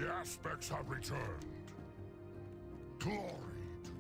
The aspects have returned. Glory to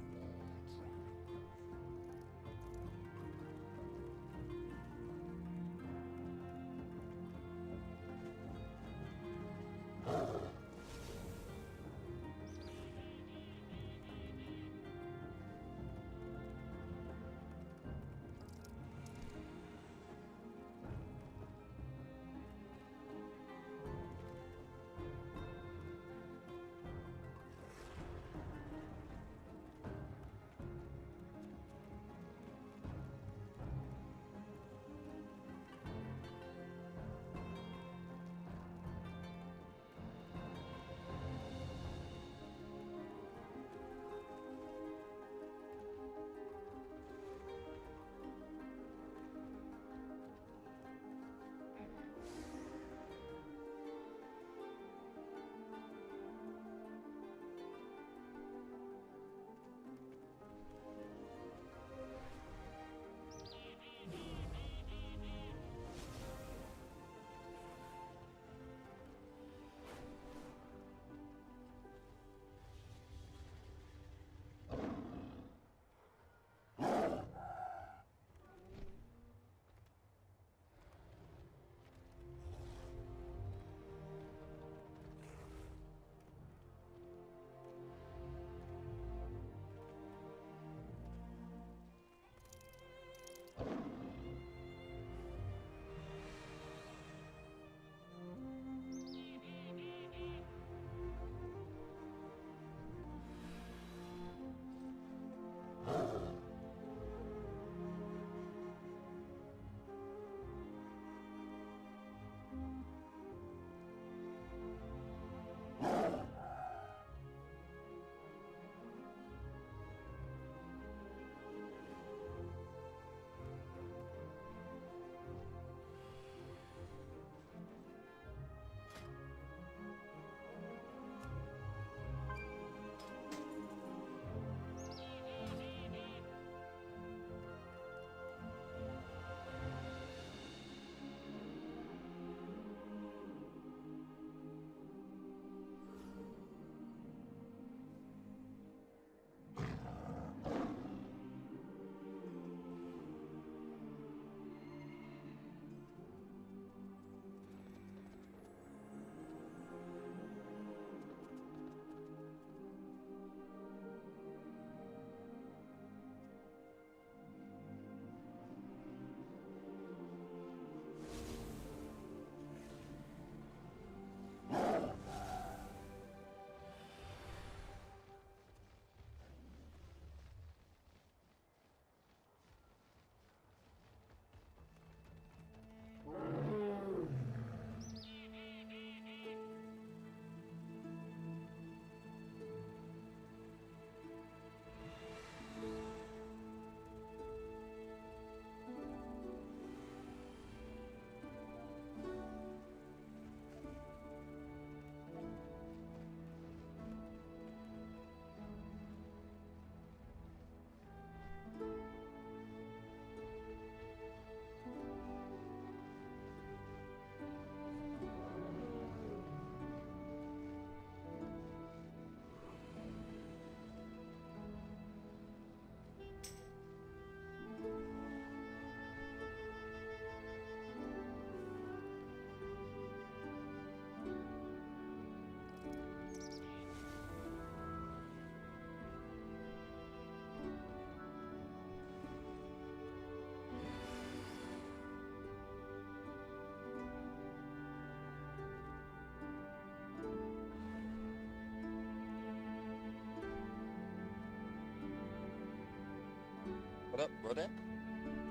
What up, brother?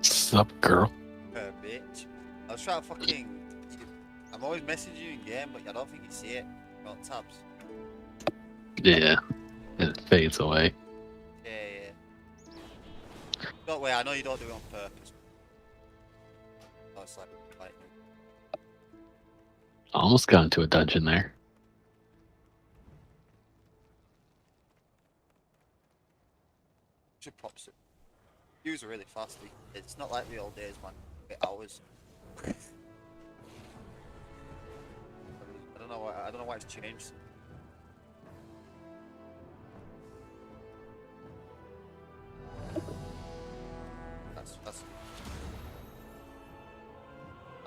Sup, girl? Bitch. I was trying to fucking. I'm always messaging you in game, but I don't think you see it. You're on tabs. Yeah, it fades away. Yeah, yeah. Don't worry, I know you don't do it on purpose. Oh, it's like Almost got into a dungeon there. should pop it. Views are really fast. It's not like the old days, man. Hours. I don't know why. I don't know why it's changed.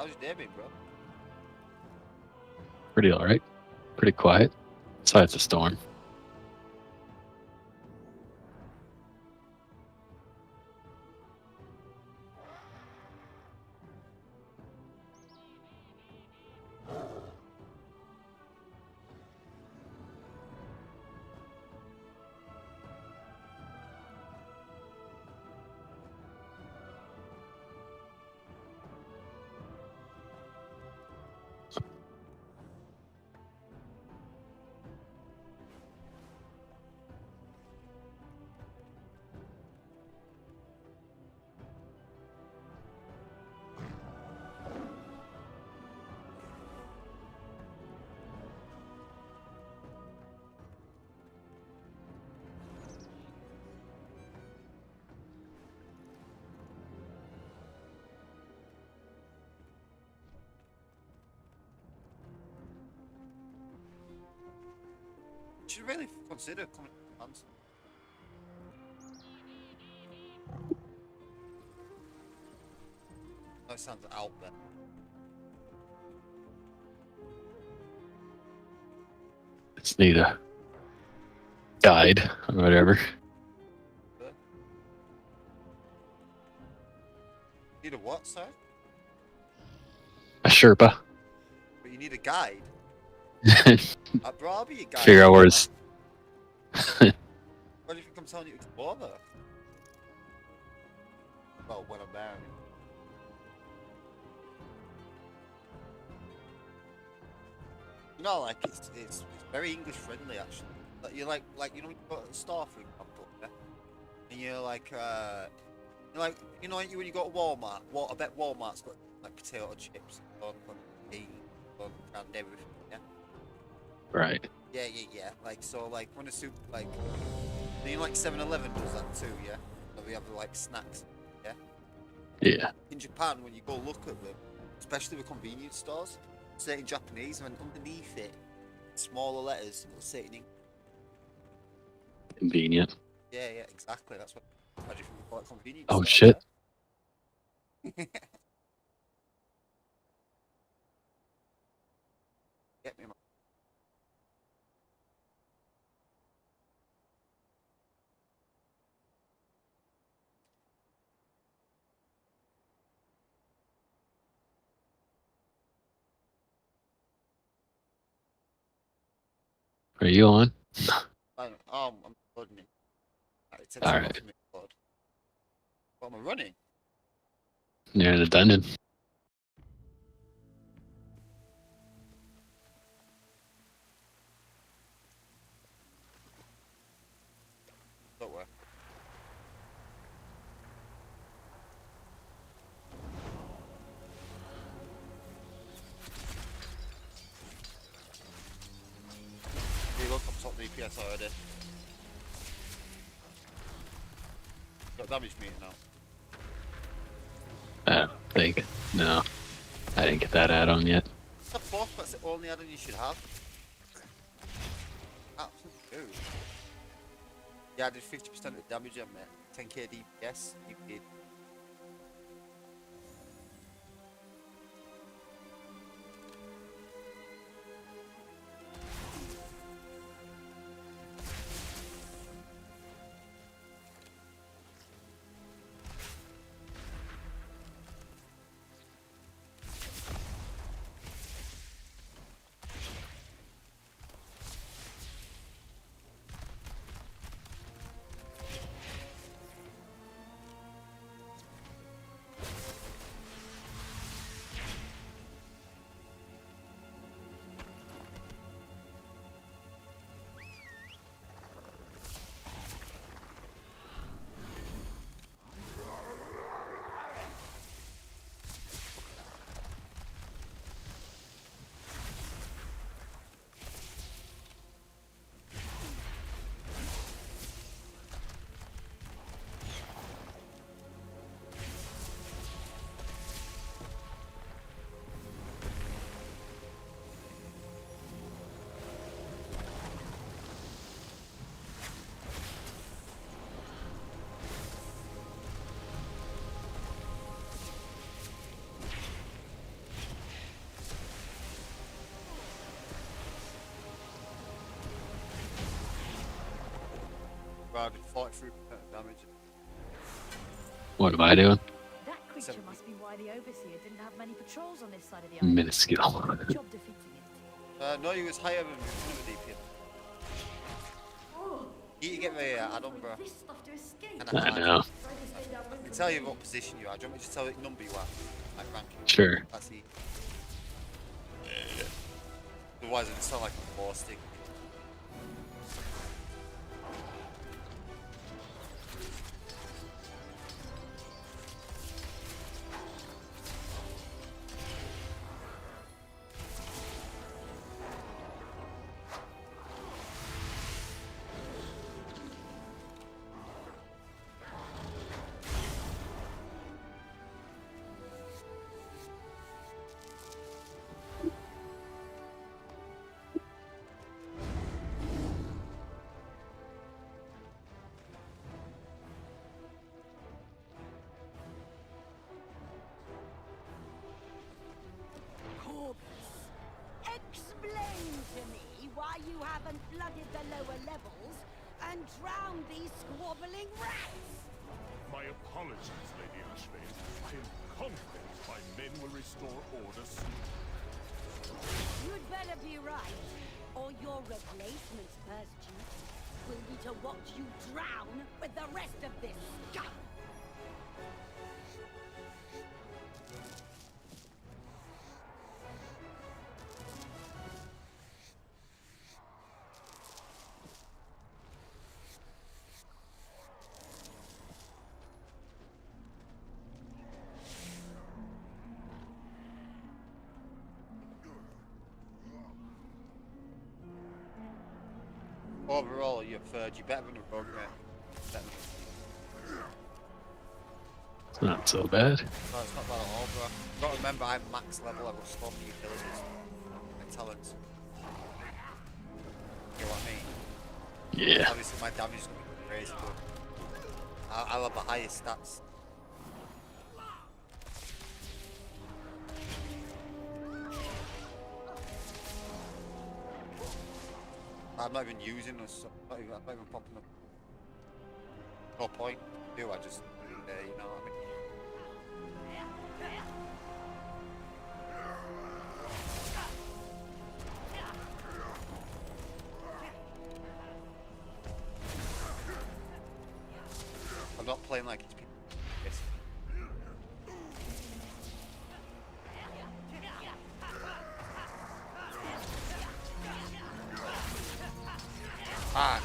How's your day been, bro? Pretty alright. Pretty quiet. Besides the storm. You should really consider coming to France. That sounds out there. Just need a guide or whatever. Need a what, sir? A Sherpa. But you need a guide. Bro, I'll be your guide. Figure out where it's. What do you think I'm telling you to explore though? Well, when I'm there. You know, like it's very English friendly actually. Like you like you know when you go to the store for example, yeah? And you're like you know when you go to Walmart. I bet Walmart's got like potato chips, and tea, and everything. Yeah. Right. Yeah. Like so, like when a soup like you know, like 7-Eleven does that too, yeah. So we have like snacks, yeah. Yeah. In Japan, when you go look at them, especially with convenience stores, say in Japanese, and underneath it, smaller letters, it'll say it in English. Convenient. Yeah, exactly. That's what I just think about convenience. Oh store, shit. Yeah? Get me, man. Are you on? I'm loading it. It takes All a while right. for me to load. What am I running? You're in a dungeon. Don't worry. Here you go, top DPS already. Got damage meter now. I don't think. No. I didn't get that add-on yet. The fuck? That's the only add-on you should have. Absolutely do. Yeah, I did 50% of the damage on mate. 10k DPS. You did. Bro, I did 43% of damage. What am I doing? That creature 70. must be why the Overseer didn't have many patrols on this side of the island. Minuscule. Job defeating it. No, he was higher than DPS. Oh, You get the add-on, bro. this stuff to escape. And I know. I can tell you what position you are. Do you want me to tell you what number you are? Like ranking. Sure. That's the. Otherwise, it would sound like a war stick. Explain to me why you haven't flooded the lower levels and drowned these squabbling rats. My apologies, Lady Ashley. I am confident my men will restore order soon. You'd better be right, or your replacement's first duty will be to watch you drown with the rest of this scum. Overall, you're third. You're better than a rogue, mate. Better than It's not so bad. No, it's not bad at all, bro. You've got to remember, I'm max level. I've got so many abilities and talents. You know what I mean? Yeah. Obviously, my damage is going to be crazy, but I'll have the highest stats. I'm not even using this. I'm not even popping up. No point. Do I just? You know what I mean? I'm not playing like it's people. Yes. Ah.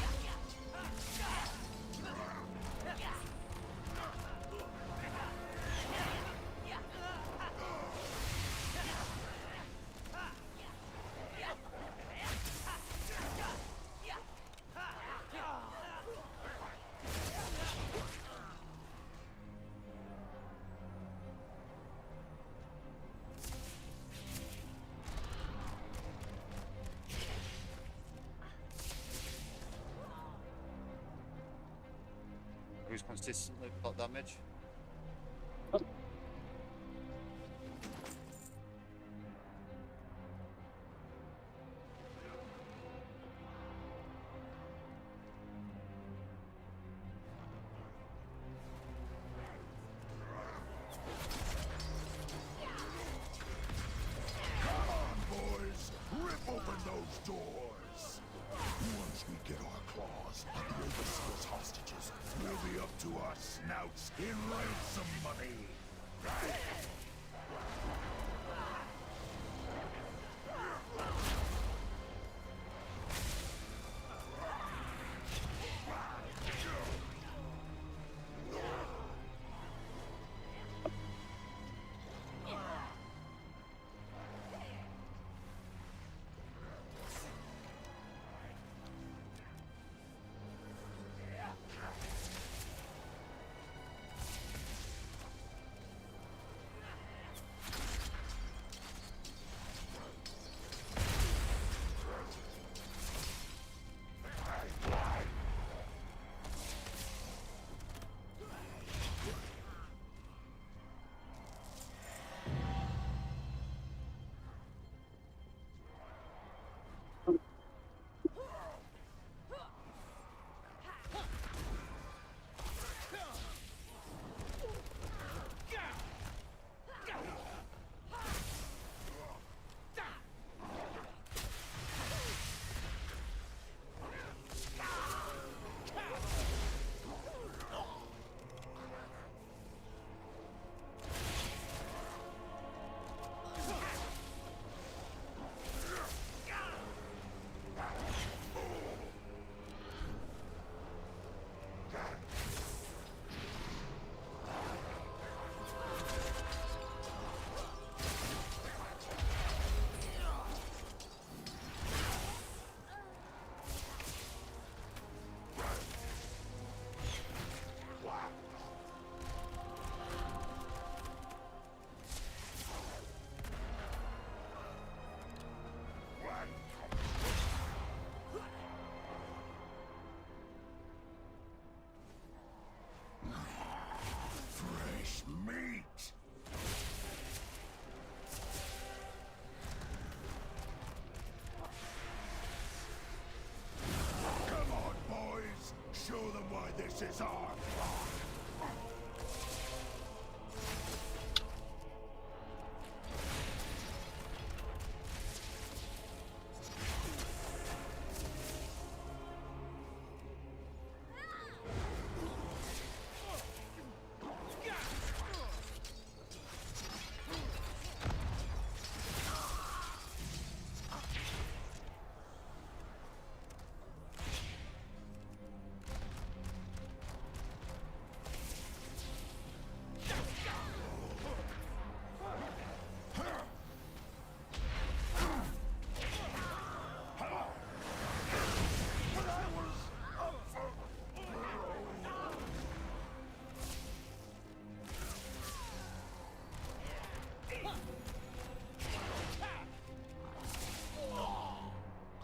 Who's consistently got damage? Boys, rip open those doors! Once we get our claws on the Overseer's hostages, will be up to our snouts in ransom money. this is our clock.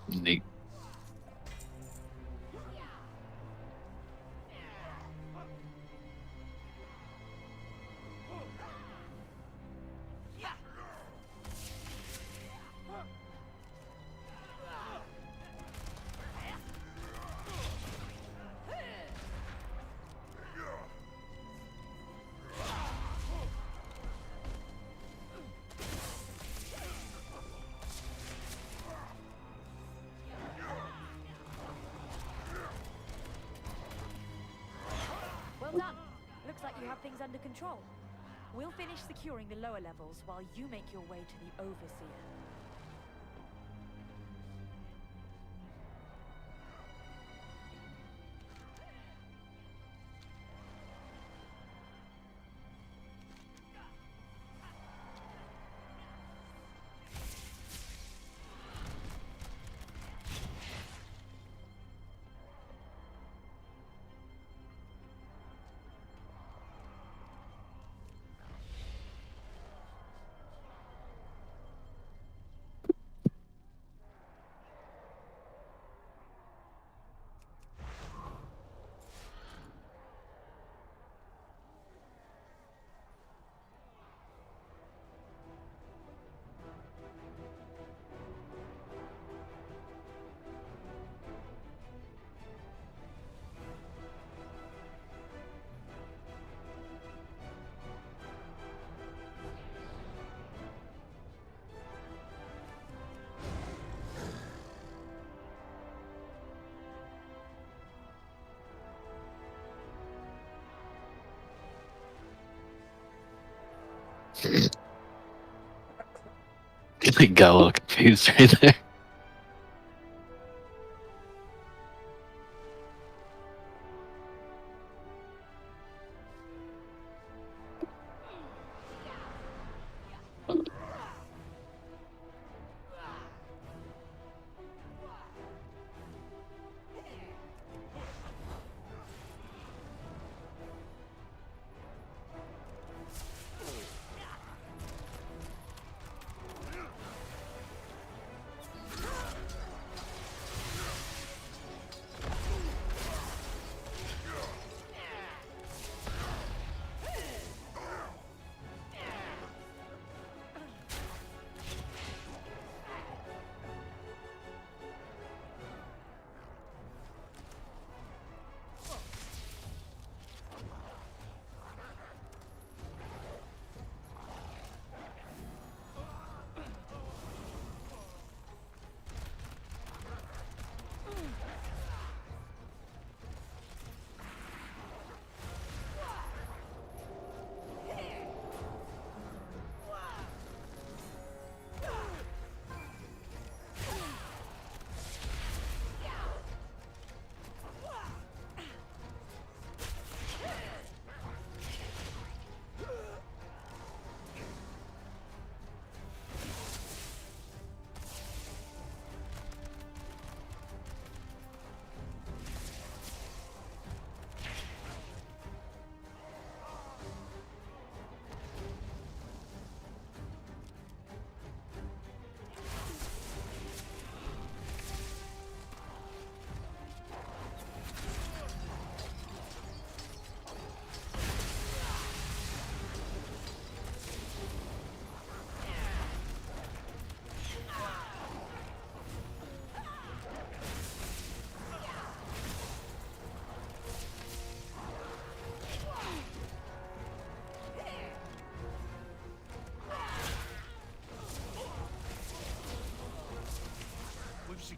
Neat. Well done. Looks like you have things under control. We'll finish securing the lower levels while you make your way to the Overseer. Got a little confused right there.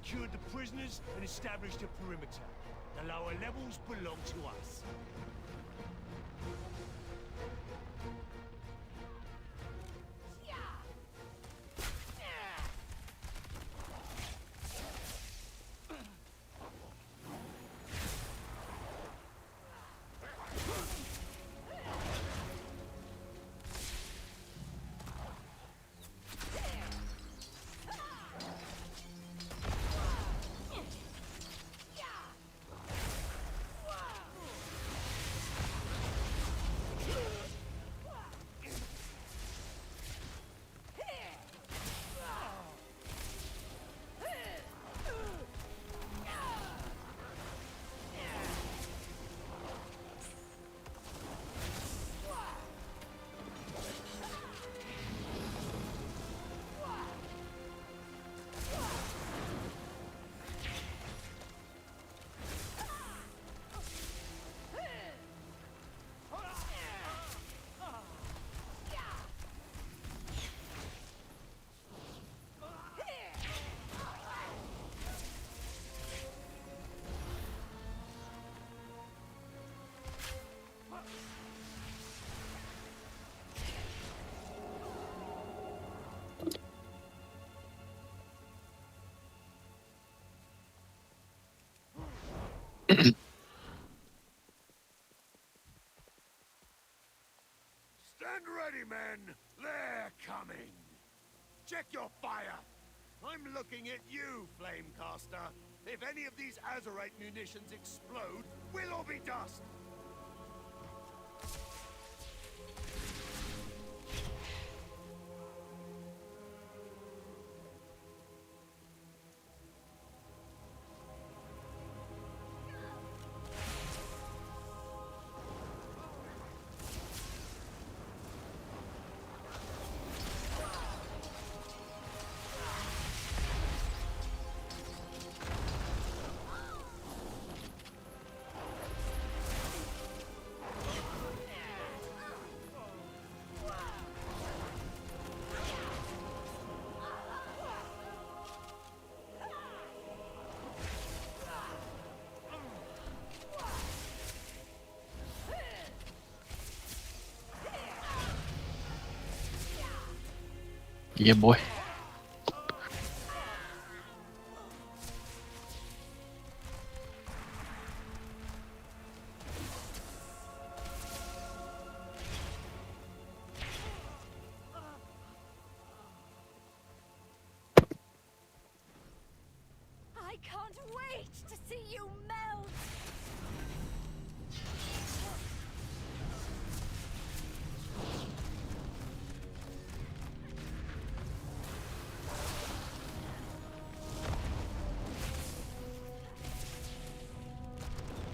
secured the prisoners and established a perimeter. The lower levels belong to us. Stand ready, men! They're coming! Check your fire! I'm looking at you, Flamecaster. If any of these Azerite munitions explode, we'll all be dust! Yeah, boy. I can't wait to see you melt!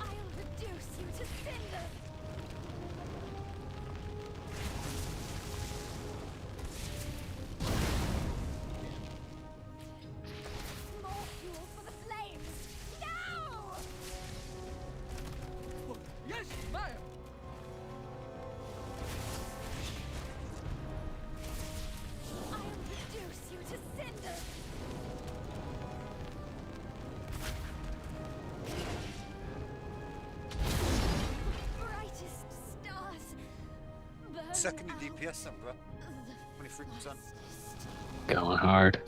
I'll reduce you to cinders! More fuel for the flames! Now! Yes, ma'am! I'll reduce you to cinders! Brightest stars! Burn Second in out DPS then, bro. the 23%. fastest. Going hard.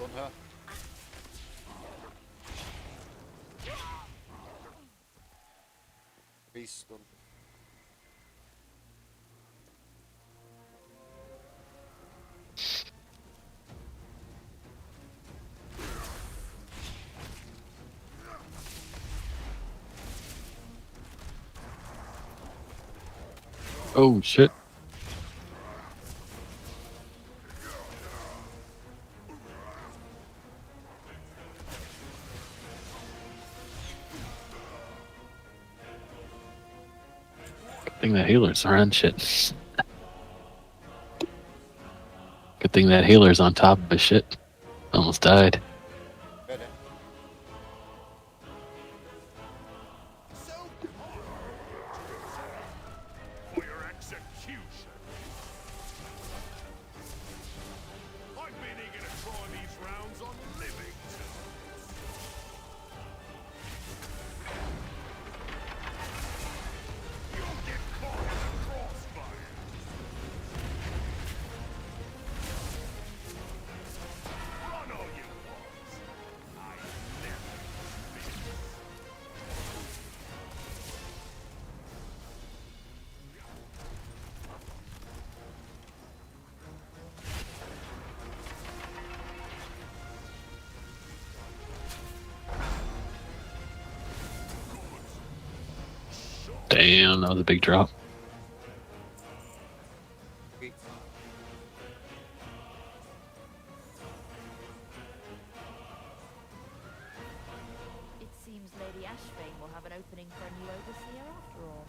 On her. Beast stun. Oh shit. Good thing that healer's around shit. Good thing that healer's on top of his shit. Almost died. Ready? So for your execution. I've been eager to try these rounds on living tools. You'll get caught in the crossfire. Run all you want. I never miss. Damn, that was a big drop. Sweet. It seems Lady Ashvane will have an opening for a new overseer after all.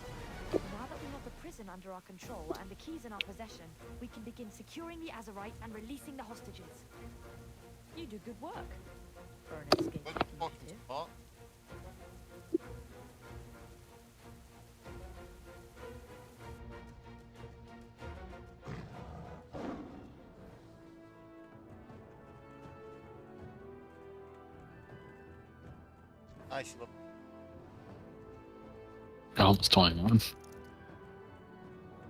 Now that we have the prison under our control and the keys in our possession, we can begin securing the Azerite and releasing the hostages. You do good work for an escaped What the fuck is fugitive. that? Nice look. Almost 21.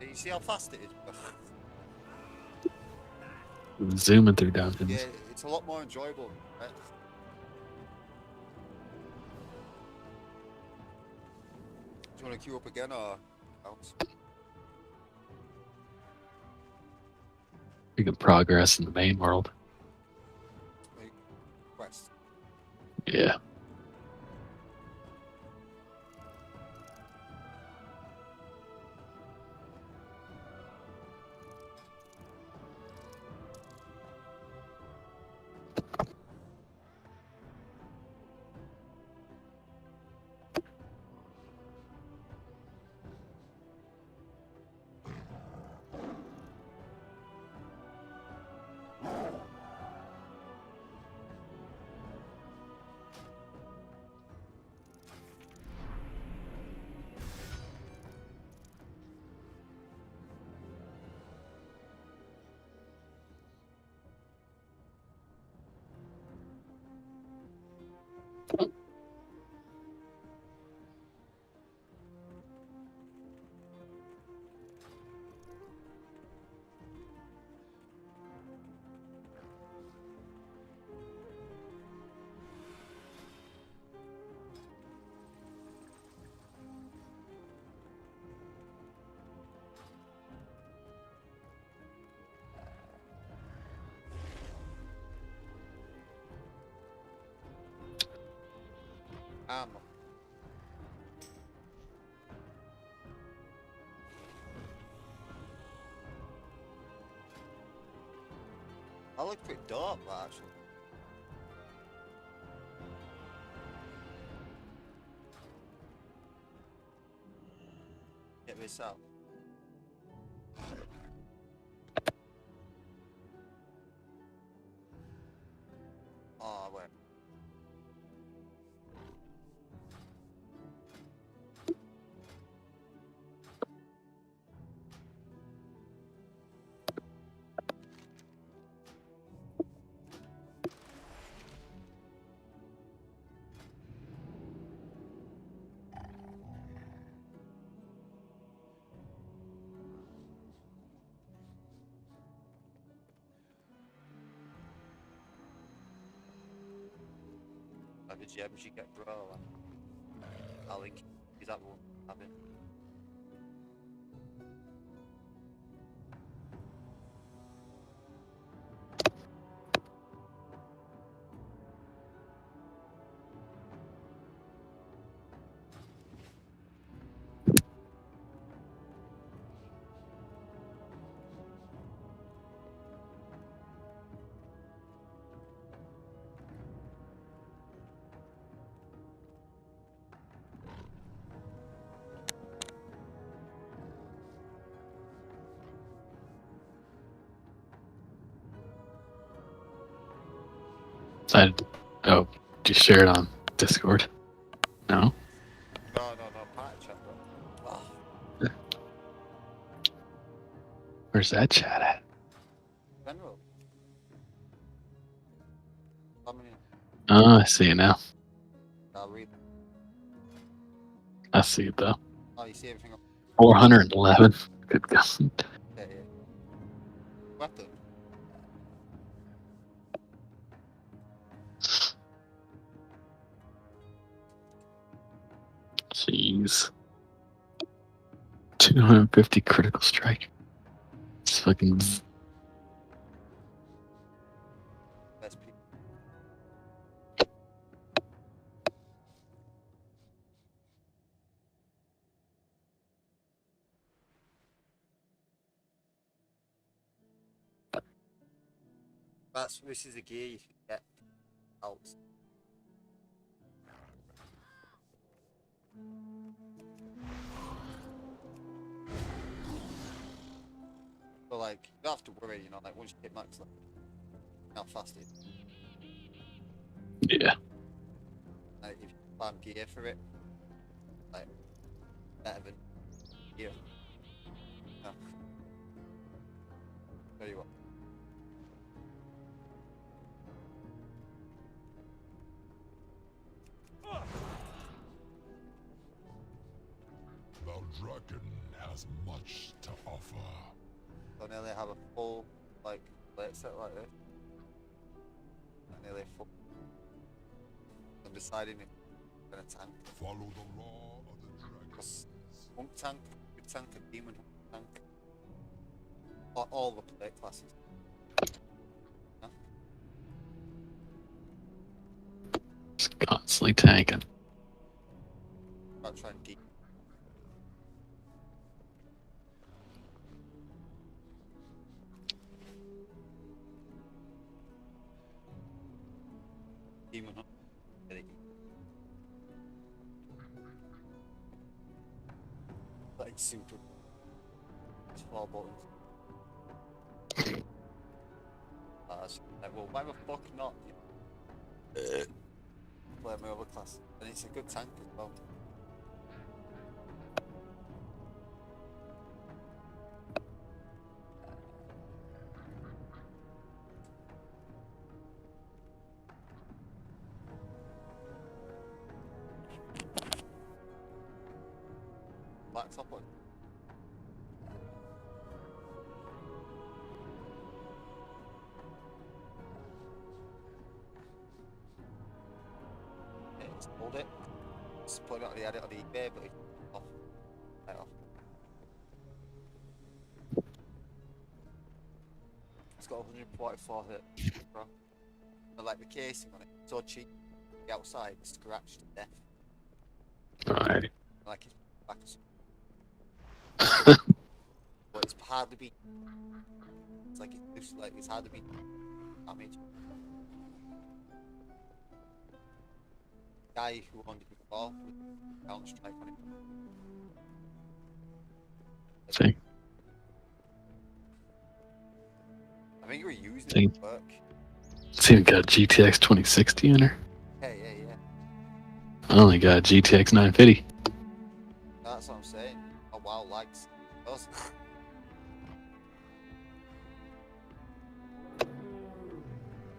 You see how fast it is? Zooming through dungeons. Yeah, it's a lot more enjoyable. Right? Do you want to queue up again or else? We can progress in the main world. Quest. Yeah. Ammo. I look pretty dope, actually. Get this out. Oh, wait. Like the gems you get, bro. Like, I think is that one having. Oh, just share it on Discord. No? No, party chat, bro. Oh, Where's that chat at? general. I mean, Oh, I see it now. I'll read. I see it though. Oh, you see everything on 411. Good God. yeah. Weapon. Jeez. 250 critical strike. It's fucking. Best people. This is a gear you can get out. So like, you don't have to worry, you know, like once you hit max level, how fast it is. Yeah. Like if you farm gear for it, like better than gear. No. Tell you what. The dragon has much to offer. So nearly have a full like plate set like this. And nearly full. I'm deciding if I'm gonna tank. Follow the law of the dragon. Because Hunk tank, good tank, a demon tank. All the plate classes. Huh? Just constantly tanking. About trying to demon hunt. Get it. Like super. It's 4 buttons. Like, well, why the fuck not? Play my other class. And it's a good tank as well. Black top one. Yeah, just hold it. Just put it on the edit on eBay, but it's off. Right off. It's got 144 hit, bro. I like the casing on it. It's so cheap. The outside is scratched to death. Alright. Like it's back as but it's hardly be. It's like it's hardly be damaged. Guy who owned it before with Counter Strike on it. See? I think we were using See? it at work. It's even got GTX 2060 in her. Yeah. I only got GTX 950. That's what I'm saying. Oh wow, lags. Us.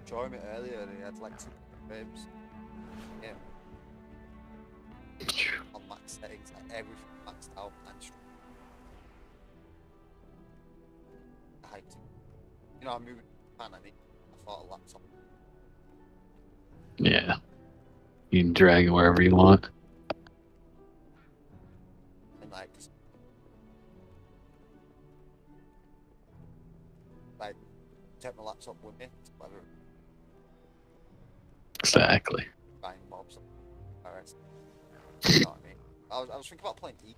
Showing it earlier and he had like 2 frames. Yeah. On max settings, like everything maxed out and straight. I hyped it. You know, I'm moving to Japan, I thought a laptop. Yeah. You can drag it wherever you want. And like take my laptop with me, whatever, Exactly. buying mobs. Alright. You know what I mean? I was thinking about playing Eve.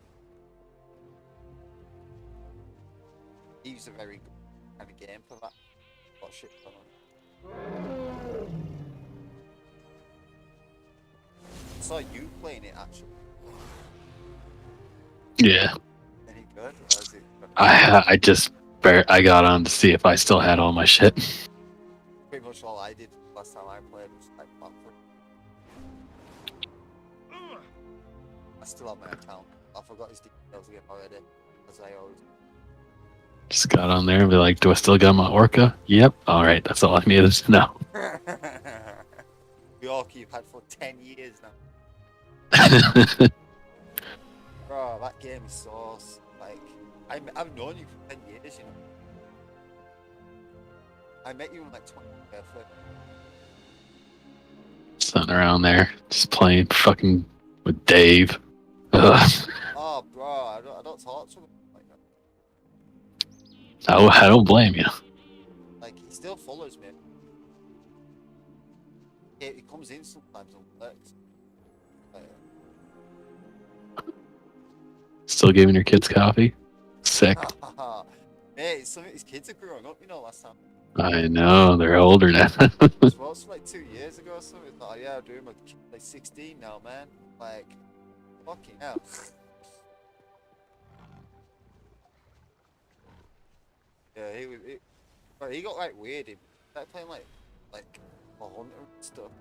Eve's a very good kind of game for that. What shit going on? I saw you playing it actually. Yeah. Any good? Or is it I got on to see if I still had all my shit. pretty much all I did last last time I played was like Battlefield. I still have my account. I forgot his details again already, as I always. Just got on there and be like, do I still got my Orca? Yep. All right, that's all I needed to know. The Orca you've had for 10 years now. Bro, that game is so like I've known you for 10 years, you know. I met you in like 20 birthday. Sitting around there, just playing fucking with Dave. Ugh. Oh, bro, I don't talk to him like that. I don't blame you. Like he still follows me. He comes in sometimes and works. Still giving your kids coffee? Sick. Mate, some of his kids are growing up, you know, last time. I know, they're older now. This was like 2 years ago or something. It's like, oh, yeah, I'm doing my kid like 16 now, man. Like, fucking hell. Yeah, he got like weird. He started playing like a hunter and stuff.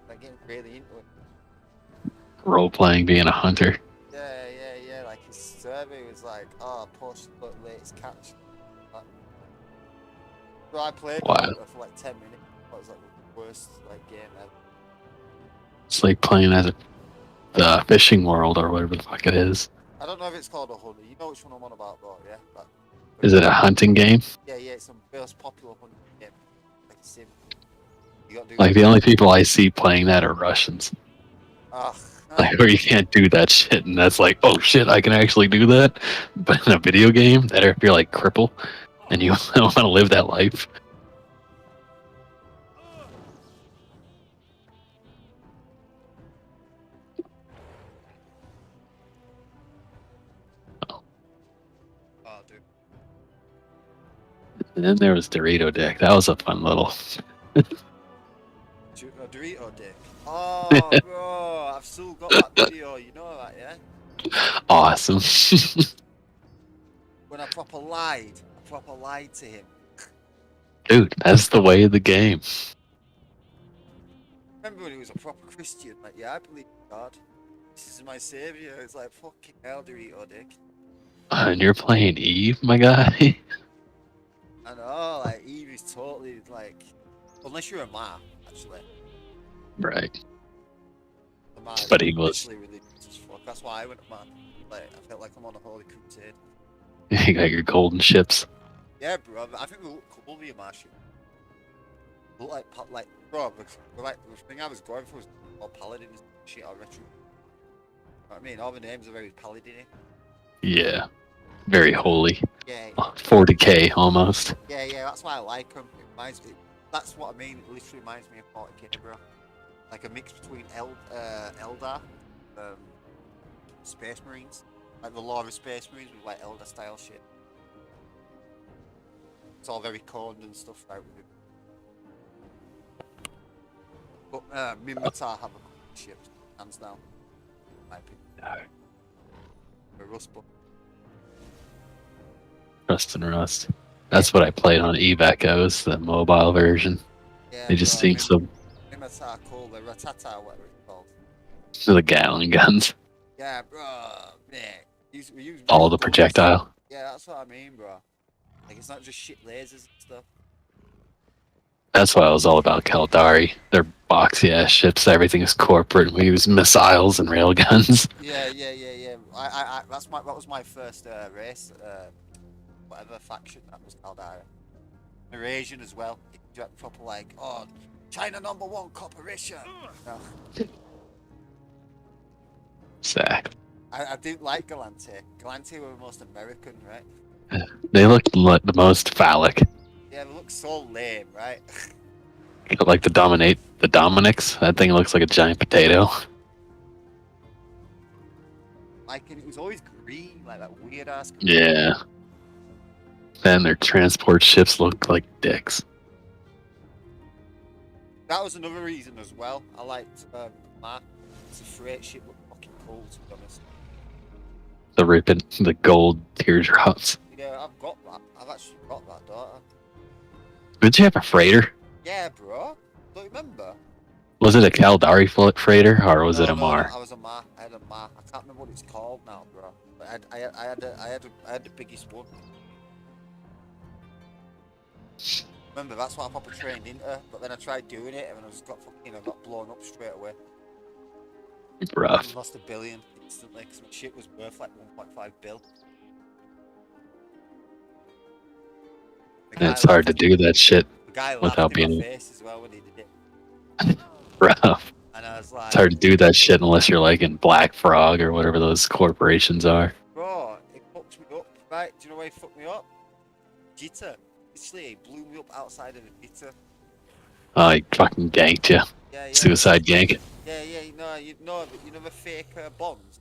Like getting really into it. Role playing being a hunter. Yeah. Like his survey was like, oh, push the latest catch. So I played Wow. for like 10 minutes. That was like the worst like game ever. It's like playing as the fishing world or whatever the fuck it is. I don't know if it's called a hunter. You know which one I'm on about, though, yeah? That, Is it a hunting game? yeah, it's the most popular hunting game. Like a sim. You gotta do Like the only people I see playing that are Russians. Like where you can't do that shit, and that's like, oh shit, I can actually do that. But in a video game, that if you're like cripple and you want to live that life, Oh, dude. and then there was Dorito Dick. That was a fun little. Dorito dick. Oh, bro, I've still got that video. You know that, yeah? Awesome. When I proper lied to him. Dude, that's the way of the game. Remember when he was a proper Christian? Like, yeah, I believe in God. This is my savior. It's like, fucking hell, Dorito dick. And you're playing Eve, my guy. I know, like, Eve is totally, like, unless you're a Ma, actually. Right. The Ma But is he was. literally religious as fuck. That's why I went to Ma. Like, I felt like I'm on a holy crusade. You got your golden ships. Yeah, bro, I think we look cool with your Ma shit. Look like, bro, we're like, the thing I was going for was all paladin and shit, or retro. You know what I mean? All the names are very paladin-y. Yeah. Very holy. Yeah. 40k almost. Yeah, that's why I like them. It reminds me. That's what I mean. It literally reminds me of 40k, bro. Like a mix between Eldar, Space Marines, like the lore of Space Marines with like Eldar style shit. It's all very corned and stuff, right? With it. But Minmatar have a couple of ships, hands down. My opinion. The Rust book. Rust and Rust. That's what I played on Eve Echoes, the mobile version. Yeah, They just bro, seem so. Minmatar cool, the Ratata, whatever it's called. The Gatling guns. Yeah, bro, man. We use All the bullets. projectile. Yeah, that's what I mean, bro. Like, it's not just shit lasers and stuff. That's why I was all about Kaldari. They're boxy ass ships. Everything is corporate. We use missiles and railguns. Yeah. That was my first race. Whatever faction that was called. Eurasian as well. You had proper like, oh, China #1 corporation. No. Sack. I didn't like Galante. Galante were the most American, right? They look like the most phallic. Yeah, they look so lame, right? Like the Dominics. That thing looks like a giant potato. Like, and it was always green, like that weird ass. Yeah. Then their transport ships look like dicks. That was another reason as well. I liked Mark. It's a freight ship, looked fucking cool, to be honest. The gold teardrops. Yeah, I've got that. I've actually got that, don't I? Did you have a freighter? Yeah, bro. Don't you remember? Was it a Caldari freighter or was it a No. Mar? I was a Ma. I had a Ma. I can't remember what it's called now, bro. But I had the biggest one. Remember, that's what I proper trained into. But then I tried doing it, and I got blown up straight away. I Rough. lost $1 billion instantly because my shit was worth like 1.5 bill. It's hard to do that shit The guy laughed without in my being face as well when he did it, rough. and I was like, It's hard to do that shit unless you're like in Black Frog or whatever those corporations are. bro, it fucks me up, right? Do you know why it fucked me up? Jitter. Literally, it blew me up outside of the jitter. Oh, he fucking ganked you. Yeah. Suicide gank. Yeah, but you know the fake bonds?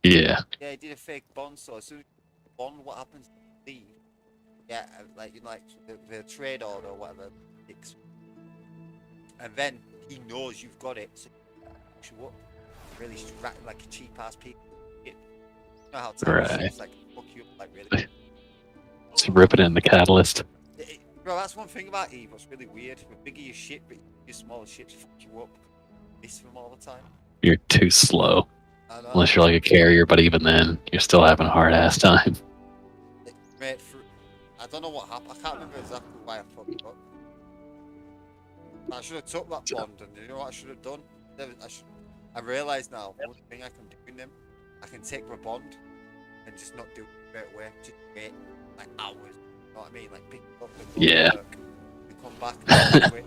Yeah. Yeah, he did a fake bond, so as soon as you bond, what happens to the leave? Yeah, like, you know, like the trade order or whatever, and then he knows you've got it, so he push you up. Really like a cheap ass people. You know how Right. like fuck you up, like really. Just rip it in the catalyst. Bro, that's one thing about Eve. What's really weird. The bigger your shit, but your smaller shit fuck you up. Miss them all the time. You're too slow. I know. Unless you're like a carrier, but even then, you're still having a hard ass time. Mate, I don't know what happened. I can't remember exactly why I fucked up. I should have took that bond, and you know what I should have done? I realised now, one thing I can do in them, I can take a bond and just not do it straight away. Just wait like hours. You know what I mean? Like pick it up and go Yeah. to work and come back and do it.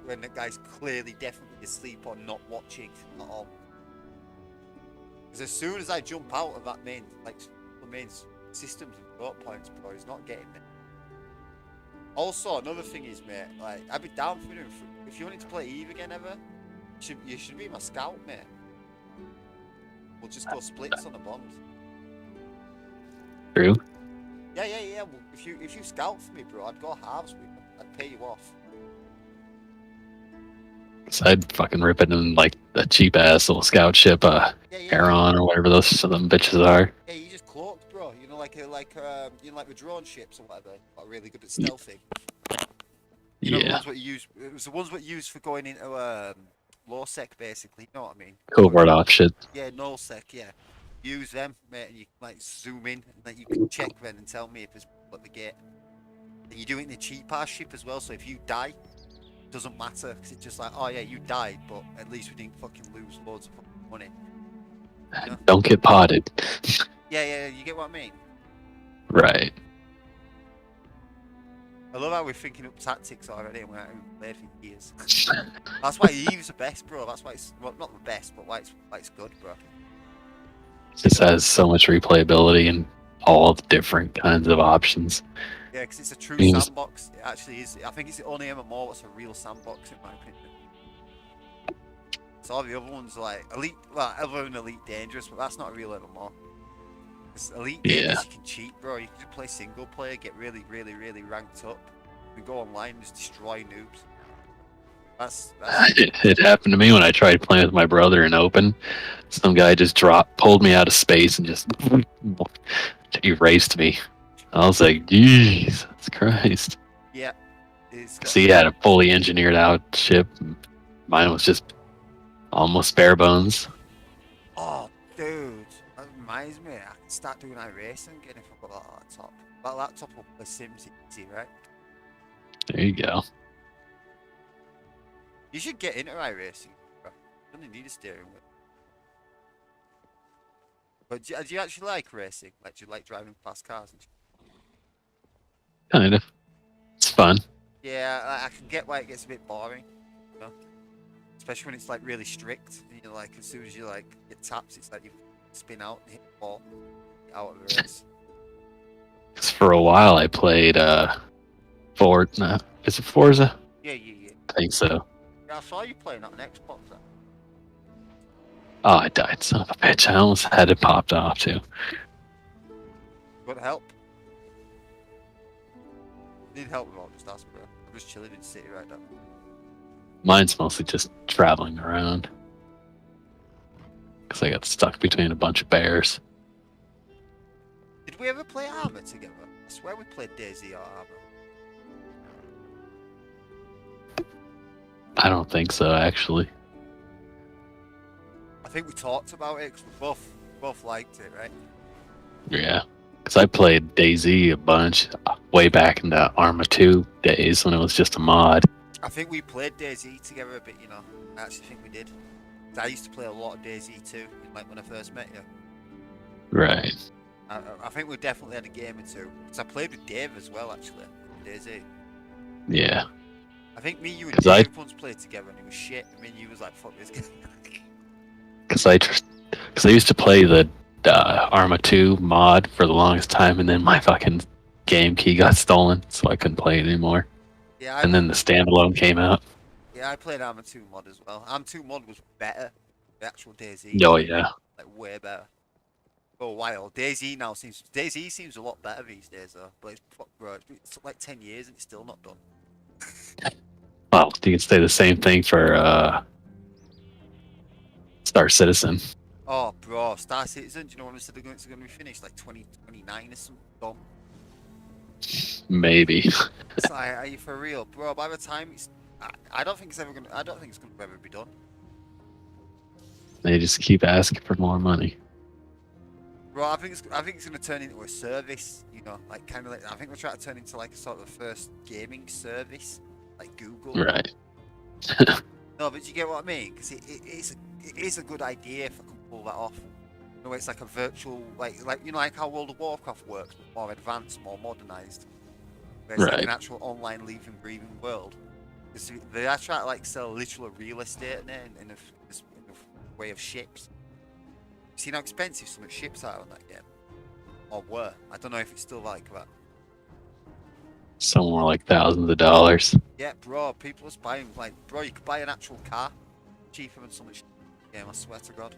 When the guy's clearly definitely asleep or not watching at all. Because as soon as I jump out of that main systems and thought points, bro, he's not getting it. Also, another thing is, mate, like, I'd be down for doing, if you wanted to play Eve again ever, you should be my scout, mate. We'll just go splits on a bond. True. Yeah. Well, if you scout for me, bro, I'd go halves with you. I'd pay you off. So I'd fucking rip it in like a cheap ass little scout ship, Heron or whatever those them bitches are. Yeah, you just cloaked, bro. You know, like the drone ships or whatever, are really good at stealthing. You know, the ones what you use. It was the ones what you use for going into low sec, basically. You know what I mean? Covert op shit. Yeah, null sec. Yeah, use them, mate, and you can like zoom in, and then you can check then and tell me if there's people at the gate. And you do it in a cheap ass ship as well. So if you die, it doesn't matter because it's just like, oh yeah, you died, but at least we didn't fucking lose loads of fucking money. You know? Don't get potted. Yeah, you get what I mean? Right. I love how we're thinking up tactics already and we haven't played for years. That's why Eve's the best, bro. That's why it's, well, not the best, but why it's good, bro. Just has so much replayability and all the different kinds of options. Yeah, because it's a true Means- sandbox. It actually is. I think it's the only MMO that's a real sandbox, in my opinion. So all the other ones are like Elite, well, other than Elite Dangerous, but that's not a real MMO. Because Elite Dangerous, you can cheat, bro. You can just play single player, get really ranked up. You can go online and just destroy noobs. That's It happened to me when I tried playing with my brother in open. Some guy just pulled me out of space and just erased me. I was like, Jesus Christ. yeah. Because he had a fully engineered out ship. Mine was just almost bare bones. Oh, dude, that reminds me. I can start doing iRacing again if I've got that laptop. That laptop will play Sims easy, right? There you go. You should get into iRacing, bro. You only need a steering wheel. But do you actually like racing? Like, do you like driving fast cars and shit? Kind of. It's fun. Yeah, I can get why it gets a bit boring, you know? Especially when it's like really strict. And you're like, as soon as you like get taps, it's like you spin out and hit the ball, get out of the race. 'Cause for a while I played is it Forza? Yeah. I think so. Yeah, I saw you playing that on Xbox. Then. Oh, I died, son of a bitch. I almost had it popped off too. Got help? Need help with all this, that's bro. I'm just chilling in the city right now. Mine's mostly just traveling around. Because I got stuck between a bunch of bears. Did we ever play Armour together? I swear we played DayZ or Armour. I don't think so, actually. I think we talked about it because we both liked it, right? Yeah. Because I played DayZ a bunch way back in the Arma 2 days when it was just a mod. I think we played DayZ together a bit, you know. I actually think we did. 'Cause I used to play a lot of DayZ too, like when I first met you. Right. I think we definitely had a game or two. Because I played with Dave as well, actually, in DayZ. Yeah. I think me, you, and 'Cause I- Dave once played together and it was shit. I mean, you was like, fuck this game. Because I used to play the Arma 2 mod for the longest time, and then my fucking game key got stolen, so I couldn't play it anymore. Yeah, And then the standalone came out. yeah, I played Arma 2 mod as well. Arma 2 mod was better. The actual DayZ. Oh, yeah. Like, way better. For a while. DayZ seems a lot better these days, though. But it's, fuck, bro, it's like 10 years and it's still not done. Well, you can say the same thing for Star Citizen. Oh, bro, Star Citizen, do you know when they said it's going to be finished? Like 2029 or something dumb. Maybe. It's like, are you for real? Bro, by the time it's... I don't think it's ever going to... I don't think it's going to ever be done. They just keep asking for more money. Bro, I think it's going to turn into a service, you know, like kind of like... I think we're trying to turn into like a sort of first gaming service, like Google. Right. No, but you get what I mean? Because it is a good idea if I can pull that off. You know, it's like a virtual, like you know, like how World of Warcraft works, but more advanced, more modernized. Where it's like Right. an actual online living, breathing world. They are trying to like sell literal real estate in there in a way of ships. You seen how expensive some of the ships are on that game? Or were? I don't know if it's still like that. Somewhere like thousands of dollars. Yeah, bro, people are buying, like, bro, you could buy an actual car cheaper than some shit game, I swear to God.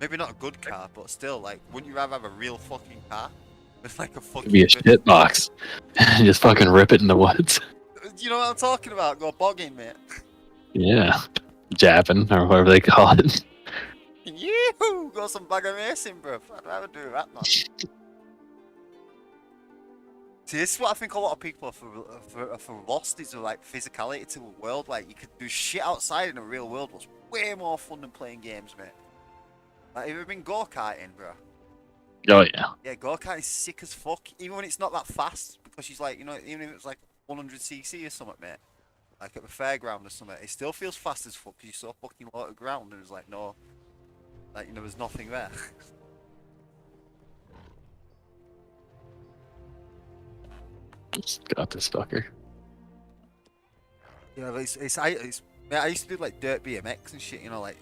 Maybe not a good car, but still, like, wouldn't you rather have a real fucking car? With like a fucking... Be a shit box. Just fucking rip it in the woods. You know what I'm talking about? Go bogging, mate. Yeah. Japping, or whatever they call it. Yoo-hoo! Got some bag of racing, bro. I'd rather do that, man. See, this is what I think a lot of people are for lost, is like physicality to a world. Like, you could do shit outside in a real world was way more fun than playing games, mate. Like, have you ever been go-karting, bro? Oh, yeah. Yeah, go-kart is sick as fuck, even when it's not that fast, because she's like, you know, even if it's like 100cc or something, mate, like at the fairground or something, it still feels fast as fuck, because you're so fucking low to the ground, and it's like, no, like, you know, there's nothing there. Just got this fucker. Yeah, but mate, I used to do like dirt BMX and shit, you know, like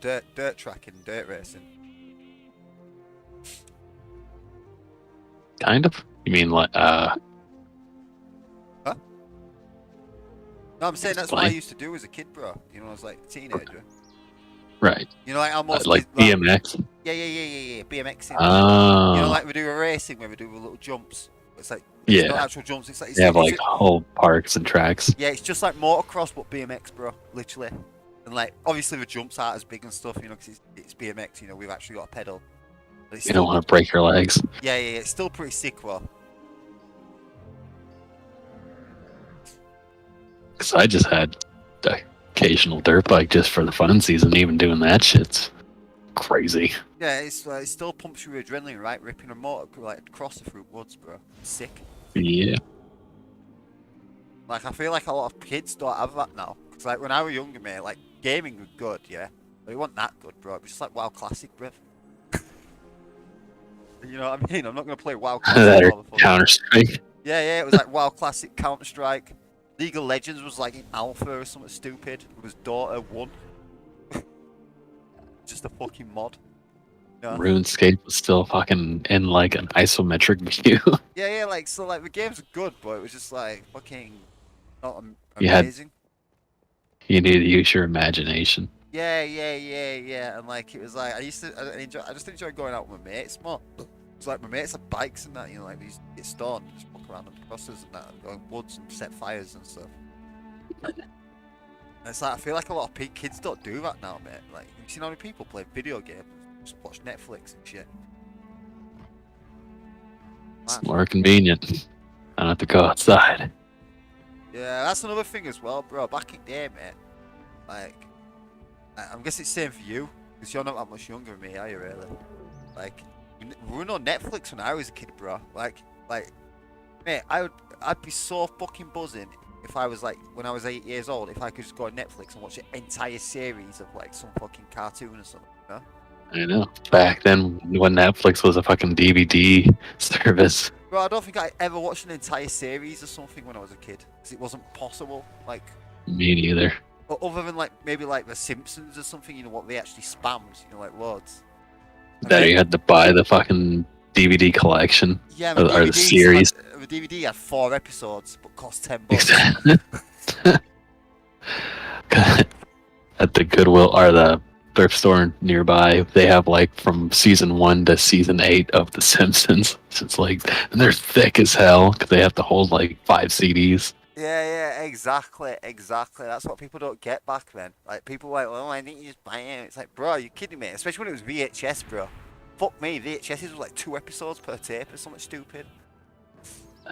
dirt track and dirt racing. Kind of? You mean like, Huh? No, I'm saying that's what I Explain. used to do as a kid, bro. You know, I was like a teenager. right. You know, like almost Like BMX? Yeah, BMX. Oh. You know, like we do a racing where we do little jumps. It's like it's Yeah. not actual jumps. It's like They have it's like ju- whole parks and tracks. yeah, it's just like motocross but BMX, bro. Literally, and like obviously the jumps aren't as big and stuff, you know, because it's BMX. You know, we've actually got a pedal. But it's You don't still, want to break your legs. yeah, it's still pretty sick, well. Because I just had the occasional dirt bike just for the fun season. Even doing that shit's crazy. Yeah, it still pumps you with adrenaline, right? Ripping a motor like across the through woods, bro. Sick. Yeah. Like, I feel like a lot of kids don't have that now. Because, like, when I was younger, mate, like, gaming was good, yeah? But it wasn't that good, bro. It was just like WoW Classic, bro. You know what I mean? I'm not going to play WoW that Classic or all the fucking Counter Strike. Yeah, it was like WoW Classic, Counter-Strike. League of Legends was, like, in Alpha or something stupid. It was Dota 1. Just a fucking mod. You know? RuneScape was still fucking in like an isometric view. Yeah, like, so, like, the games are good, but it was just, like, fucking not You had- amazing. You need to use your imagination. Yeah, and like it was like I just enjoy going out with my mates more. It's like my mates have bikes and that, you know, like we used to get stoned, just walk around on the crosses and that, and go in woods and set fires and stuff. And it's like I feel like a lot of kids don't do that now, mate. Like, you seen how many people play video games, just watch Netflix and shit. It's more convenient. I don't have to go outside. Yeah, that's another thing as well, bro. Back in there, mate. Like, I'm guessing it's the same for you, because you're not that much younger than me, are you, really? Like, we were on Netflix when I was a kid, bro. Like, mate, I'd be so fucking buzzing if I was like, when I was 8 years old, if I could just go on Netflix and watch an entire series of like some fucking cartoon or something, you know? I know. Back then, when Netflix was a fucking DVD service. Bro, I don't think I ever watched an entire series or something when I was a kid, because it wasn't possible. Like, Me neither. other than like maybe like The Simpsons or something, you know, what they actually spammed, you know, like loads. And That then, you had to buy the fucking DVD collection yeah, or the series. The DVD had 4 episodes, but cost $10. Exactly. At the Goodwill or the thrift store nearby, they have like from season 1 to season 8 of The Simpsons. It's like, and they're thick as hell because they have to hold like 5 CDs. Yeah, exactly. That's what people don't get back then. Like, people were like, well, I think you just buy it. It's like, bro, you're kidding me? Especially when it was VHS, bro. Fuck me, VHSs were like 2 episodes per tape or something stupid.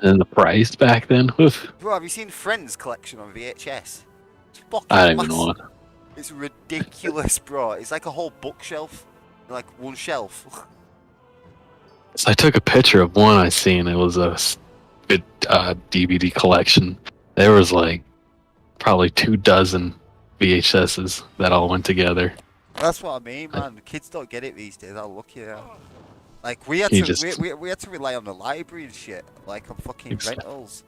And the price back then, oof, Bro, have you seen Friends collection on VHS? It's fucking I don't even massive. know. It's ridiculous, bro. It's like a whole bookshelf. Like, one shelf. So I took a picture of one I seen. It was a DVD collection. There was like probably 24 VHSs that all went together. That's what I mean, man. Kids don't get it these days. How lucky they are. Like, we had You to just- we had to rely on the library and shit, like on fucking Exactly. rentals.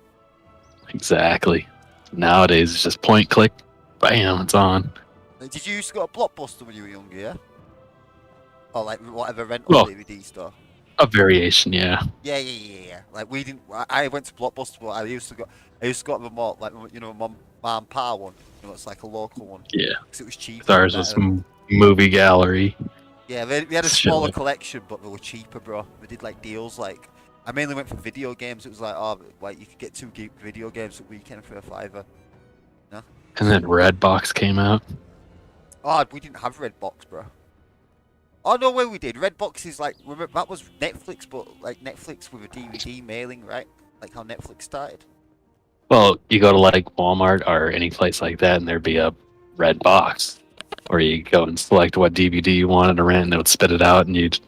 Exactly. Nowadays it's just point click, bam, it's on. Did you used to go to Blockbuster when you were younger, yeah? Or like whatever rental Well- DVD store? A variation, yeah. Yeah. Like, we didn't. I went to Blockbuster, but I used to go to the mall, like, you know, mom and pa one. You know, it's like a local one. Yeah. Because it was cheaper. Ours and was better. movie gallery. Yeah, they had a Shit smaller like- collection, but they were cheaper, bro. They did like deals. Like, I mainly went for video games. It was like, oh, like you could get 2 video games a weekend for a $5. And then Redbox came out. Oh, we didn't have Redbox, bro. Oh, no way we did. Redbox is like, remember, that was Netflix, but like Netflix with a DVD mailing, right? Like how Netflix started. Well, you go to like Walmart or any place like that, and there'd be a red box, or you go and select what DVD you wanted to rent, and it would spit it out, and you'd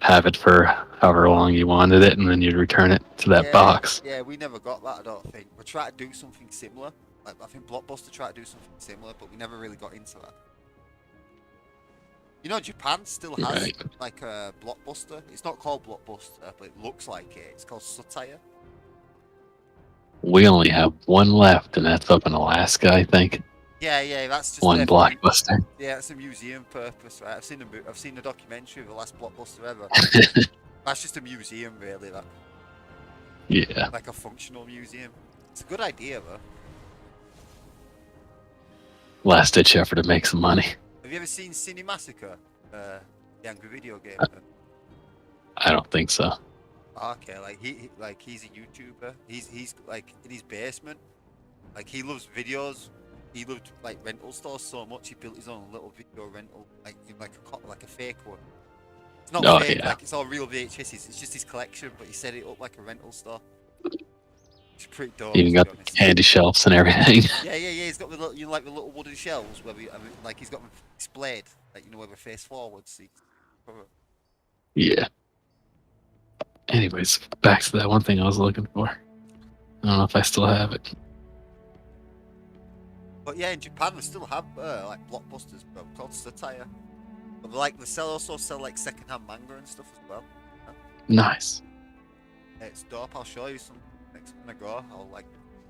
have it for however long you wanted it, and then you'd return it to that box. Yeah, we never got that, I don't think. We tried to do something similar. Like, I think Blockbuster tried to do something similar, but we never really got into that. You know, Japan still has Right. like a Blockbuster. It's not called Blockbuster, but it looks like it. It's called Satire. We only have one left, and that's up in Alaska, I think. Yeah, that's just One there for Blockbuster. Yeah, it's a museum purpose, right? I've seen the documentary of the last Blockbuster ever. That's just a museum, really. That Yeah. like a functional museum. It's a good idea, though. Last ditch effort to make some money. Have you ever seen Cinemassacre? The angry video game. I don't think so. Okay, like he's a YouTuber. He's like in his basement. Like, he loves videos. He loved like rental stores so much he built his own little video rental, like in like a fake one. It's not fake, yeah. like it's all real VHSs. It's just his collection, but he set it up like a rental store. It's pretty dope. Even to got be the honest. candy shelves and everything. Yeah. He's got the little, you know, like the little wooden shelves where like he's got them displayed, like, you know, where we face forward. So Yeah. Anyways, back to that one thing I was looking for. I don't know if I still have it. But yeah, in Japan they still have like Blockbusters, bro, called Satire. But they also sell like secondhand manga and stuff as well. Nice. Yeah, it's dope. I'll show you some next time I go. I'll like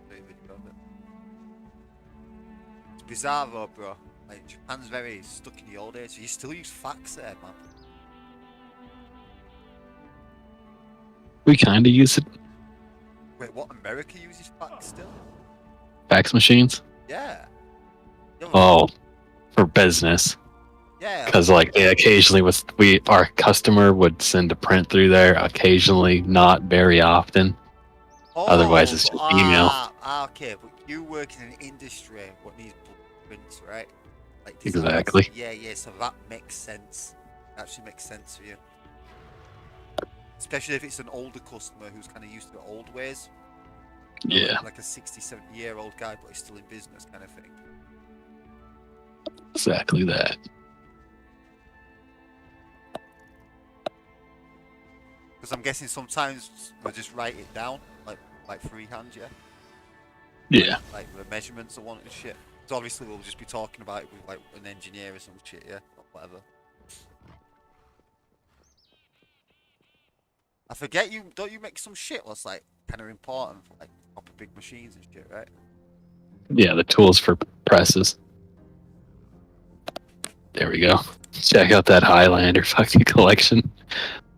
do a video of it. It's bizarre though, bro. Like, Japan's very stuck in the old days. So you still use fax there, man. We kind of use it. Wait, what? America uses fax still? Fax machines. Yeah. Yeah, Oh, for business. yeah. Because like they occasionally our customer would send a print through there. Occasionally, not very often. Otherwise, it's just email. Okay, but you work in an industry what needs prints, right? Like designs. Exactly. Yeah, so that makes sense. Actually makes sense for you. Especially if it's an older customer who's kind of used to the old ways. You know, Yeah, like a 60, 70-year-old guy, but he's still in business kind of thing. exactly that. Because I'm guessing sometimes we'll just write it down, like freehand, yeah? Yeah. Like the measurements or one and shit. So obviously we'll just be talking about it with like an engineer or some shit, yeah? Or whatever. I forget don't you make some shit that's like kind of important for like proper big machines and shit, right? Yeah, the tools for presses. There we go. Check out that Highlander fucking collection.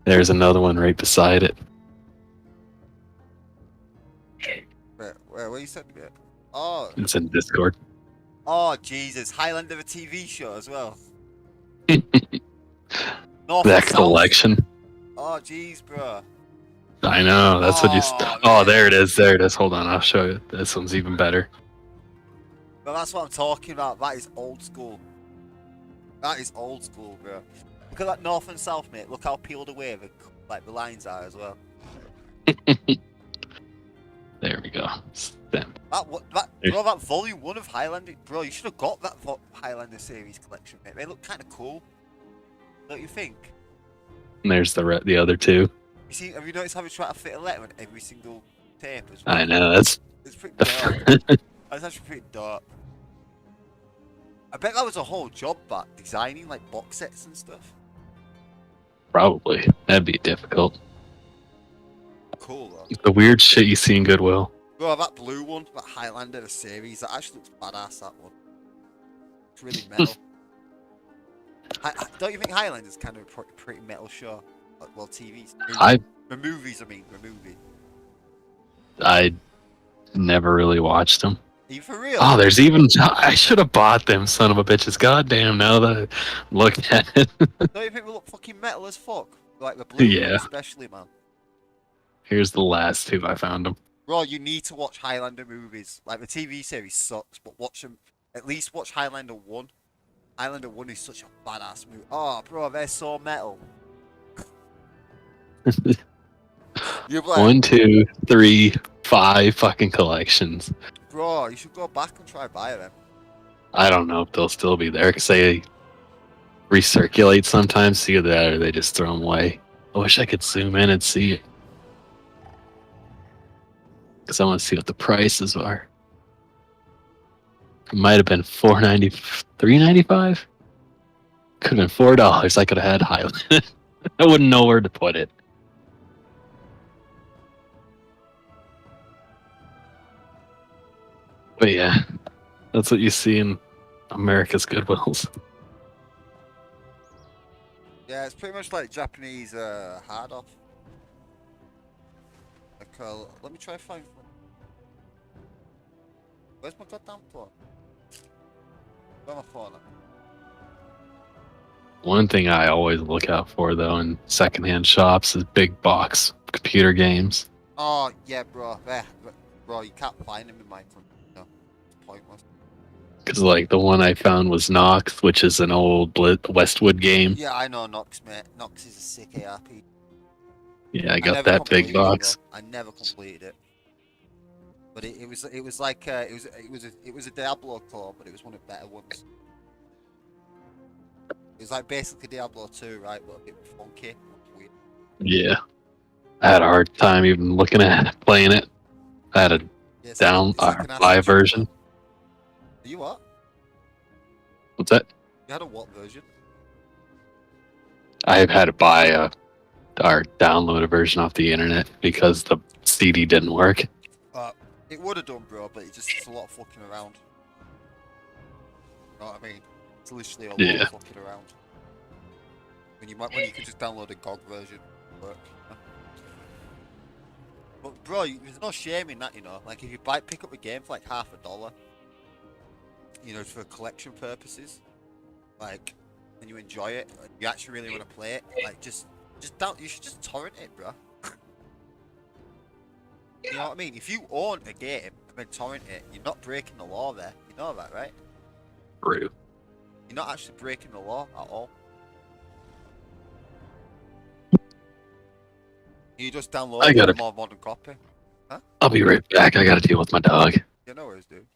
There's another one right beside it. Where you said it? Oh, It's in Discord. oh Jesus, Highlander the TV show as well. North and That South. collection. Oh jeez, bro. I know. That's what you. Oh, Oh, man. there it is. There it is. Hold on. I'll show you. This one's even better. But that's what I'm talking about. That is old school. That is old school, bro. Look at that North and South, mate. Look how peeled away the lines are as well. There we go. Then. That volume 1 of Highlander, bro, you should have got that Highlander series collection, mate. They look kind of cool, don't you think? And there's the other two. You see, have you noticed how we try to fit a letter on every single tape as well? I know. That's. It's pretty dark. That's actually pretty dark. I bet that was a whole job, that designing like box sets and stuff. Probably. That'd be difficult. Cool though. The weird shit you see in Goodwill. Bro, that blue one, that Highlander the series, that actually looks badass. That one. It's really metal. Don't you think Highlander's kind of a pretty metal show? Like, well, TVs. The movies, I mean, the movie. I never really watched them. Are you for real? Oh, there's even. I should have bought them, son of a bitches. Goddamn, now that I look at it. Don't you think we look fucking metal as fuck? Like the blue Yeah. one especially, man. Here's the last two. I found them. Bro, you need to watch Highlander movies. Like, the TV series sucks, but watch them. At least watch Highlander 1. Highlander 1 is such a badass movie. Oh, bro, they're so metal. You're like, 1, 2, 3, 5 fucking collections. bro, you should go back and try buy them. I don't know if they'll still be there because they recirculate sometimes. Either that or they just throw them away. I wish I could zoom in and see it. Because I want to see what the prices are. It might have been $4.90, $3.95. Could have been $4. I could have had Highland. I wouldn't know where to put it. But yeah, that's what you see in America's Goodwills. Yeah, it's pretty much like Japanese hard off. Like, let me try to find. Where's my goddamn phone? Where's my phone? One thing I always look out for, though, in secondhand shops is big box computer games. Oh yeah, bro. Bro, you can't find them in my country. No, it's pointless. Because, like, the one I found was Nox, which is an old Westwood game. Yeah, I know Nox, mate. Nox is a sick ARP. Yeah, I got never that big completed it, box. though. I never completed it. But it was like it was a Diablo clone, but it was one of the better ones. It was like basically Diablo 2, right? But a bit funky. Weird. Yeah. I had a hard time even looking at playing it. I had a Yeah, live version. Are you what? What's that? You had a what version? I had to buy or download a version off the internet because the CD didn't work. It would have done, bro, but it's a lot of fucking around. You know what I mean? It's literally a lot of fucking around. When you could just download a GOG version, work. But bro, there's no shame in that, you know. Like if you pick up a game for like $50, you know, for collection purposes, like, and you enjoy it, and you actually really want to play it, like you should just torrent it, bro. You know what I mean? If you own a game and then torrent it, you're not breaking the law there. You know that, right? True. You're not actually breaking the law at all. You just download a more modern copy. Huh? I'll be right back. I gotta deal with my dog. Yeah, no worries, dude.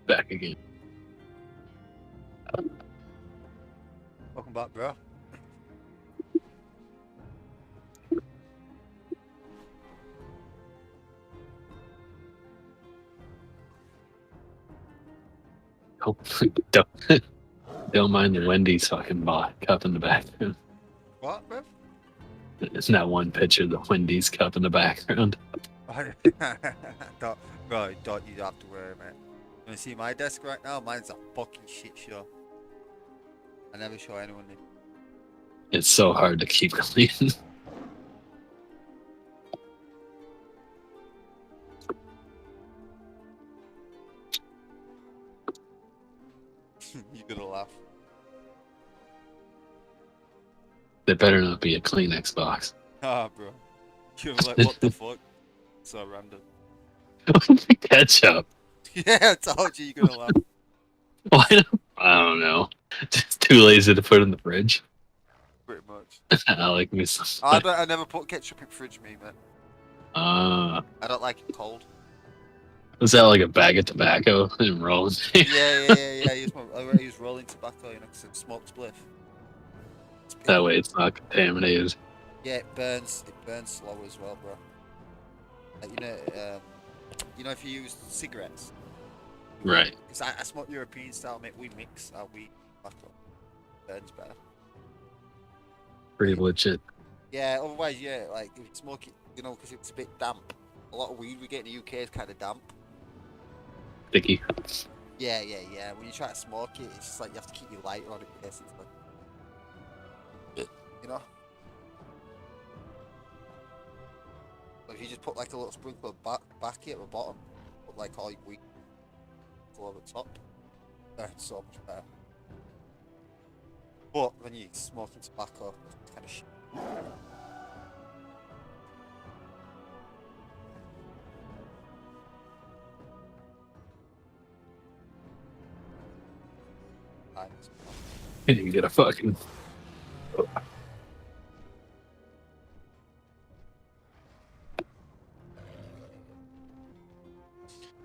Back again. Welcome back, bro. Oh, don't, don't mind the Wendy's fucking cup in the background. What, bro? Isn't that one picture, the Wendy's cup in the background? don't, bro, don't you have to worry, mate. You wanna see my desk right now? Mine's a fucking shit show. I never show anyone this. It's so hard to keep clean. You're gonna laugh. There better not be a clean Xbox. Ah, bro. You're like, what the fuck? So random. Ketchup. Yeah, I told you you're gonna laugh. Why don't, I don't know. Just too lazy to put in the fridge. Pretty much. I like me some. I never put ketchup in fridge, me, man. I don't like it cold. Was that like a bag of tobacco and rolling? Yeah. I use rolling tobacco, you know, 'cause it's smoked spliff. That way it's not contaminated. Yeah, it burns slow as well, bro. Like, you know, if you use cigarettes. Right. Because I smoke European style, mate. We mix our weed tobacco. Burns better. Pretty legit. Yeah, otherwise, yeah, like if you smoke it, you know, because it's a bit damp. A lot of weed we get in the UK is kind of damp. Sticky. Yeah. When you try to smoke it, it's just like you have to keep your lighter on it, basically. You know? But if you just put like a little sprinkle of back here at the bottom, put like all your weed over the top, it's so much better. But when you're smoking tobacco, it's kind of shit. And you can get a fucking.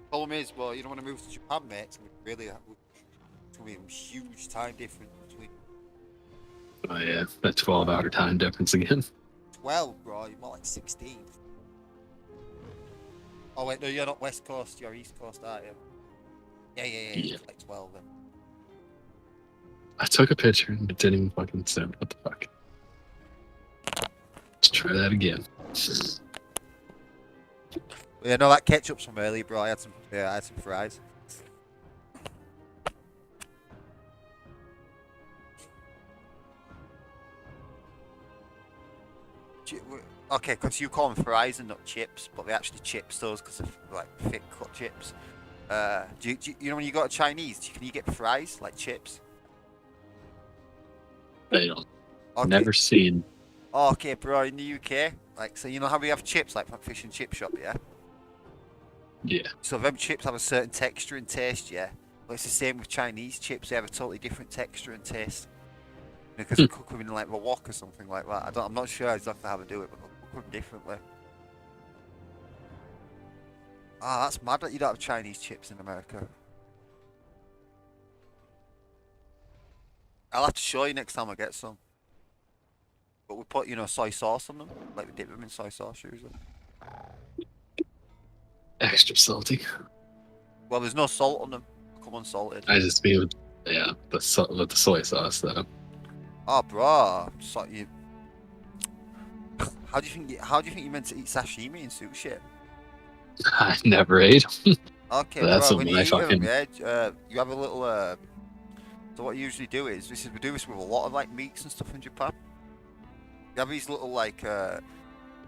Problem is, well, you don't want to move to Japan, mate. It's gonna be really, it's gonna be a huge time difference between Oh yeah, that 12-hour time difference again. 12, bro. You're more like 16. Oh wait, no, you're not West Coast. You're East Coast, aren't you? Yeah. Yeah. It's like 12 then. I took a picture and it didn't even fucking send. What the fuck? Let's try that again. Yeah, no, that ketchup's from earlier, bro. I had some fries. Okay, because you call them fries and not chips, but they actually chips those because of like thick cut chips. Do you know when you go to Chinese, can you get fries like chips? I don't. Okay. Never seen. Okay, bro, in the UK, like, so you know how we have chips like from fish and chip shop, yeah? Yeah. So them chips have a certain texture and taste, yeah? But it's the same with Chinese chips, they have a totally different texture and taste. Because they cook them in like a wok or something like that. I'm not sure exactly how they do it, but they cook them differently. Ah, that's mad that you don't have Chinese chips in America. I'll have to show you next time I get some. But we put, you know, soy sauce on them. Like we dip them in soy sauce usually. Extra salty. Well, there's no salt on them. They come unsalted. I just mean with, yeah, with the soy sauce though. Oh, bro. So you... How do you think you meant to eat sashimi and sushi? I never ate. Okay, That's bro. what When my you eat them, fucking. yeah, you have a little. So what you usually do is we do this with a lot of like meats and stuff in Japan. You have these little like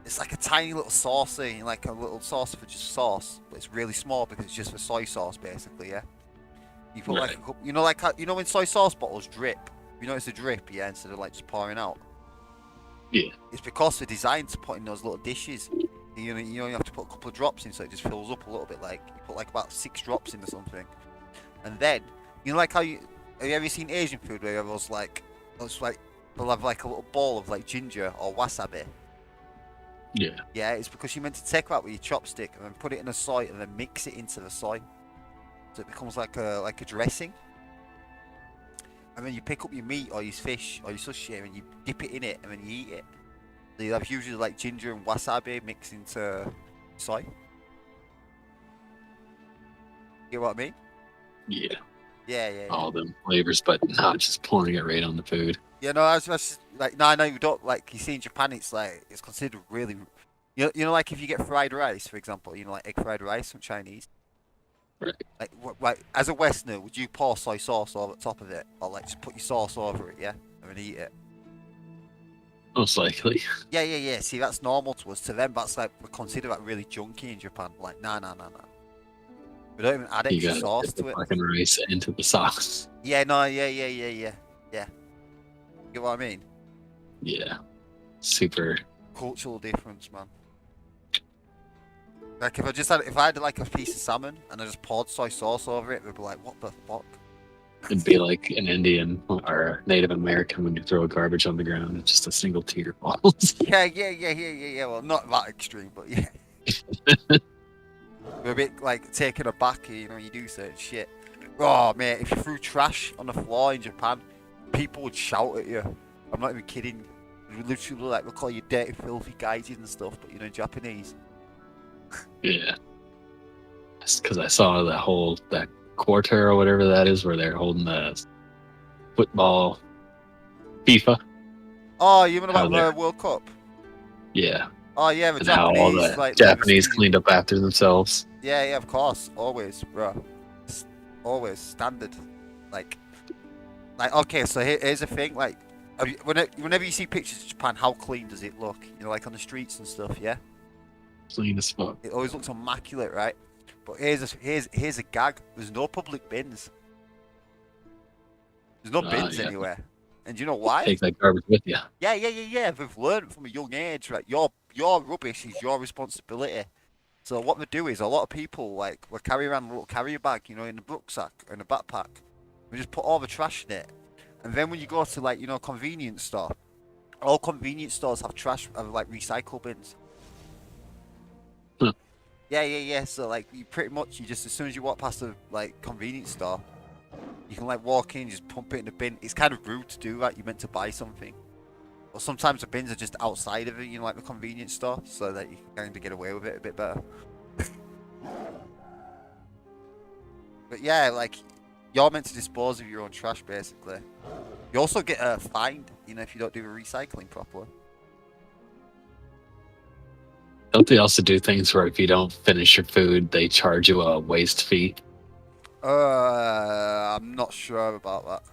it's like a tiny little saucer, like a little saucer for just sauce, but it's really small because it's just for soy sauce basically, yeah. You put like a couple, you know, like how, you know when soy sauce bottles drip, you know it's a drip, yeah, instead of like just pouring out. Yeah. It's because they're designed to put in those little dishes. You only have to put a couple of drops in, so it just fills up a little bit. Like you put like about 6 drops into something, and then you know like how have you ever seen Asian food where they'll have like a little ball of like ginger or wasabi. Yeah. Yeah, it's because you're meant to take that with your chopstick and then put it in a soy and then mix it into the soy, so it becomes like a dressing. And then you pick up your meat or your fish or your sushi and you dip it in it and then you eat it. So you have usually like ginger and wasabi mixed into soy. You know what I mean? Yeah. Yeah. All them flavors, but not just pouring it right on the food. Yeah, no, I was like, no, you don't, like, you see in Japan, it's like, it's considered really, you know, like if you get fried rice, for example, you know, like egg fried rice from Chinese. Right. Like, as a Westerner, would you pour soy sauce over the top of it? Or like, just put your sauce over it, yeah? And then eat it? Most likely. Yeah. See, that's normal to us. To them, that's like we consider that really junky in Japan. Like, nah. We don't even add You extra gotta sauce dip the to it. fucking rice into the sauce. Yeah, no, yeah. You get what I mean? Yeah. Super. Cultural difference, man. Like if I had like a piece of salmon and I just poured soy sauce over it, they'd be like, "What the fuck?" It'd be like an Indian or Native American when you throw garbage on the ground. It's just a single tear falls. Yeah. Well, not that extreme, but yeah. We're a bit like taken aback, you know, when you do certain shit. Oh, mate, if you threw trash on the floor in Japan, people would shout at you. I'm not even kidding. They would literally like, they'll call you dirty, filthy gaijin and stuff, but you know, in Japanese. Yeah. Because I saw that quarter or whatever that is where they're holding the football FIFA. Oh, you mean How about they're the World Cup? Yeah. Oh, yeah, the And how all Japanese, the like, Japanese cleaned up after themselves. Yeah, of course. Always, bro. Always. Standard. Like, okay, so here's the thing. Like, whenever you see pictures of Japan, how clean does it look? You know, like on the streets and stuff, yeah? Clean as fuck. It always looks immaculate, right? But here's a gag. There's no public bins. There's no bins Yeah. anywhere. And do you know why? Take that garbage with you. Yeah. They've learned from a young age, right? Your rubbish is your responsibility. So what they do is a lot of people like will carry around a little carrier bag, you know, in the rucksack or in a backpack. We just put all the trash in it, and then when you go to like a convenience store, all convenience stores have like recycle bins. Huh. Yeah. So like you just as soon as you walk past the like convenience store, you can like walk in, just pump it in the bin. It's kind of rude to do that. You're meant to buy something. Or sometimes the bins are just outside of it, you know, like the convenience store, so that you can kind of get away with it a bit better. But yeah, like, you're meant to dispose of your own trash, basically. You also get fined, you know, if you don't do the recycling properly. Don't they also do things where if you don't finish your food, they charge you a waste fee? I'm not sure about that.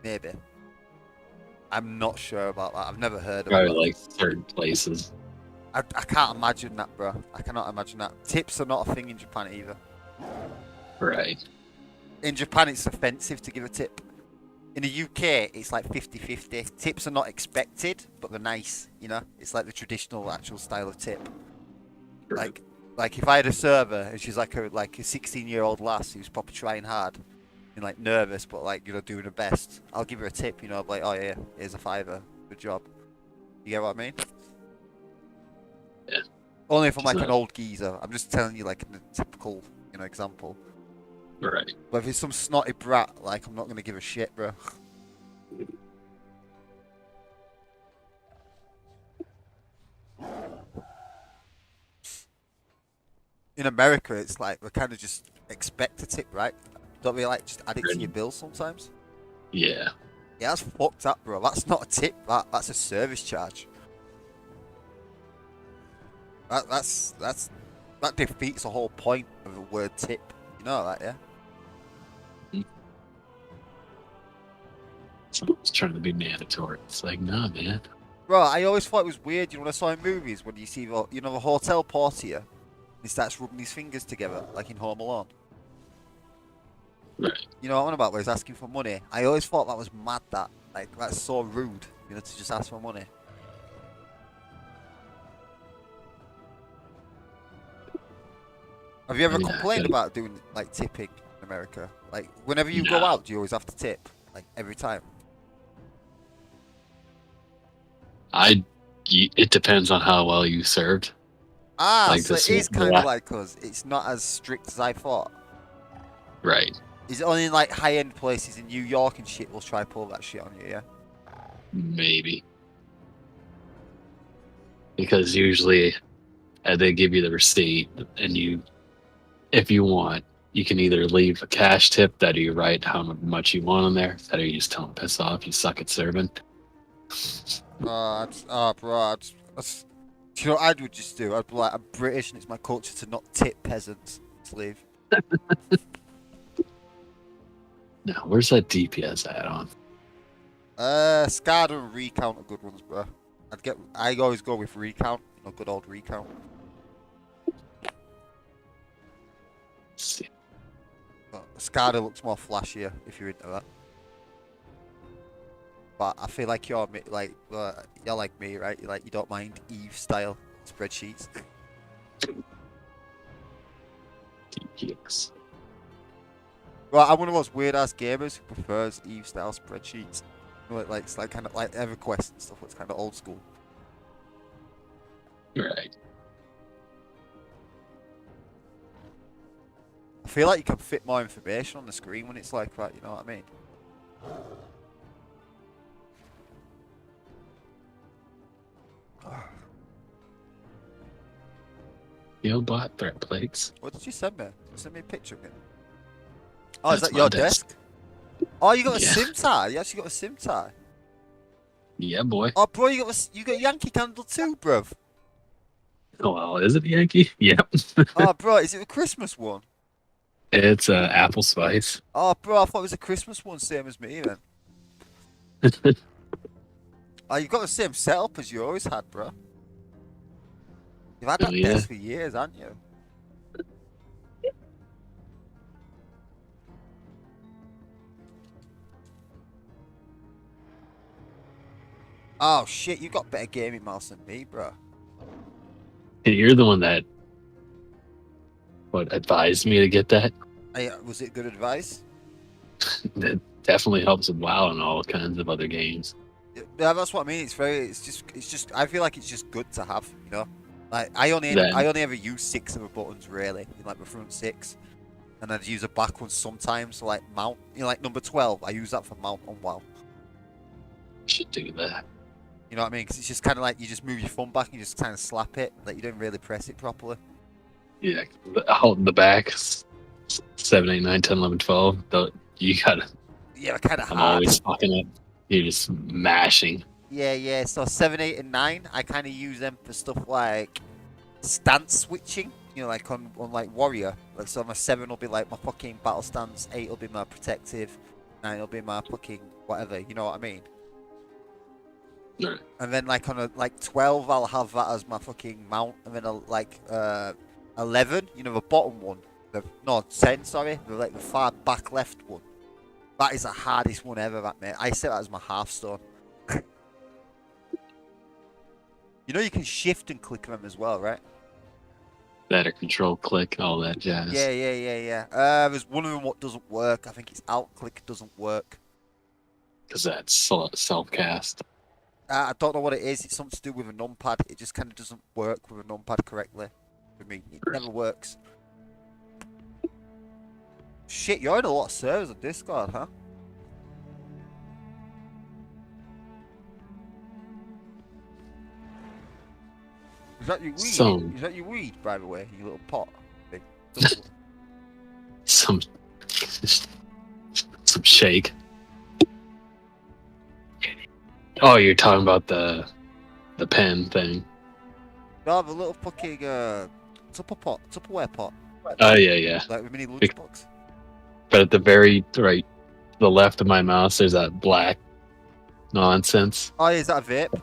Maybe. I'm not sure about that. I've never heard of Probably that. like certain places. I can't imagine that, bro. I cannot imagine that. Tips are not a thing in Japan either. Right. In Japan, it's offensive to give a tip. In the UK, it's like 50-50. Tips are not expected, but they're nice, you know? It's like the traditional actual style of tip. Right. Like if I had a server and she's like a 16-year-old lass who's proper trying hard and like nervous but like, you know, doing her best, I'll give her a tip, you know, like, oh yeah, here's a $5, good job. You get what I mean? Yeah. Only if I'm like an old geezer. I'm just telling you like a typical, you know, example. Right. But if it's some snotty brat, like, I'm not gonna give a shit, bro. In America, it's like we kind of just expect a tip, right? Don't we like just add it to your bill sometimes? Yeah. Yeah, that's fucked up, bro. That's not a tip. That's a service charge. That defeats the whole point of the word tip. You know that, yeah? Someone's trying to be mandatory. It's like, nah, man. Bro, I always thought it was weird, you know, when I saw in movies when you see, you know, the hotel portier, he starts rubbing his fingers together, like in Home Alone. Right. You know what I'm on about, where he's asking for money? I always thought that was mad, like, that's so rude, you know, to just ask for money. Have you ever complained about doing, like, tipping in America? Like, whenever you go out, do you always have to tip? Like, every time? It depends on how well you served. Ah, like so it is kind of like us. It's not as strict as I thought. Right. Is it only in, like, high-end places in New York and shit will try to pull that shit on you, yeah? Maybe. Because usually they give you the receipt, and if you want, you can either leave a cash tip that you write how much you want on there, that you just tell them piss off, you suck at serving. Bro, do you know what I would just do? I'd be like, I'm British and it's my culture to not tip peasants. Let's leave. Now, where's that DPS add-on? SCADA and Recount are good ones, bro. I always go with recount, good old recount. Let's see. But Skada looks more flashier if you're into that. But I feel like you're like me, right? You don't mind Eve style spreadsheets. Yes. Well, I'm one of those weird ass gamers who prefers Eve style spreadsheets. It's like kind of like EverQuest and stuff. It's kind of old school. Right. I feel like you can fit more information on the screen when it's like that. You know what I mean? Bot threat plates. What did you send me? Send me a picture of it. Oh, is That's that your my desk? Oh, you got a Yeah. SIM tie. You actually got a SIM tie. Yeah, boy. Oh, bro, you got Yankee Candle too, bruv. Oh, well, is it Yankee? Yep. Oh, bro, is it a Christmas one? It's apple spice. Oh, bro, I thought it was a Christmas one, same as me, then. Oh, you've got the same setup as you always had, bro. You've had that Oh, yeah. desk for years, haven't you? Oh, shit, you got better gaming mouse than me, bro. And you're the one that advised me to get that. Hey, was it good advice? That definitely helps with WoW and all kinds of other games. Yeah, that's what I mean. It's just. I feel like it's just good to have, you know. Like I only Then- ever use 6 of the buttons really, in like the front 6, and I'd use a back one sometimes. So like mount, like number 12, I use that for mount on WoW. Should do that. You know what I mean? Because it's just kind of like you just move your thumb back and you just kind of slap it, like you don't really press it properly. Yeah, the back 7, 8, 9, 10, 11, 12. You gotta. Yeah, kind of I'm hard. always fucking up. You're just mashing. Yeah. So 7, 8, and 9, I kind of use them for stuff like stance switching. You know, like on like warrior. Like so, my 7 will be like my fucking battle stance. 8 will be my protective. 9 will be my fucking whatever. You know what I mean? Right. And then like on a 12, I'll have that as my fucking mount. And then like 11, you know, the bottom one. No, 10. Sorry, the far back left one. That is the hardest one ever, that mate. I set that as my Hearthstone. You know you can shift and click them as well, right? Better control click, all that jazz. Yeah. There's one of them what doesn't work. I think it's alt click doesn't work. Because that's self cast. I don't know what it is. It's something to do with a numpad. It just kind of doesn't work with a numpad correctly. For me, it never works. Shit, you're in a lot of servers on Discord, huh? Is that your weed? So- Is that your weed, by the way? Your little pot thing? Some shake. Oh, you're talking about the pen thing. No, the little fucking Tupperware pot. Oh yeah. Like the mini lunchbox. But at the very right, the left of my mouse, there's that black nonsense. Oh, is that a vape?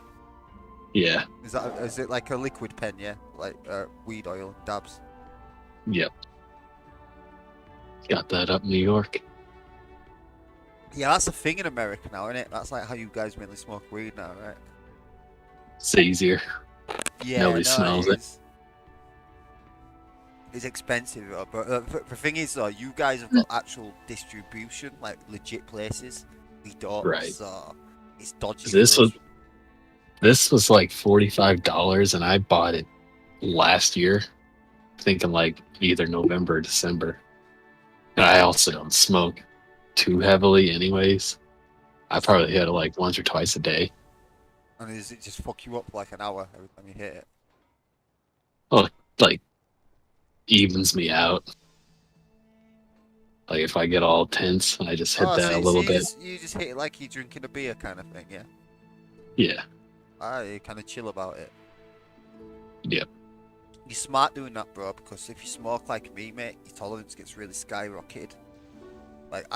Yeah. Is it like a liquid pen? Yeah, like weed oil and dabs. Yep. Got that up in New York. Yeah, that's a thing in America now, isn't it? That's like how you guys mainly smoke weed now, right? It's easier. Yeah, Nobody no, smells it. is. It's expensive, but the thing is, though, you guys have got actual distribution, like legit places. We don't, Right. so it's dodgy. This for was us. like $45, and I bought it last year, thinking like either November or December. And I also don't smoke too heavily, anyways. I probably hit it like once or twice a day. And does it just fuck you up for like an hour every time you hit it? Like evens me out. Like if I get all tense, I just hit that a little bit. You just hit it like you're drinking a beer kind of thing, yeah? Yeah. You kind of chill about it. Yep. You're smart doing that, bro, because if you smoke like me, mate, your tolerance gets really skyrocketed. Like,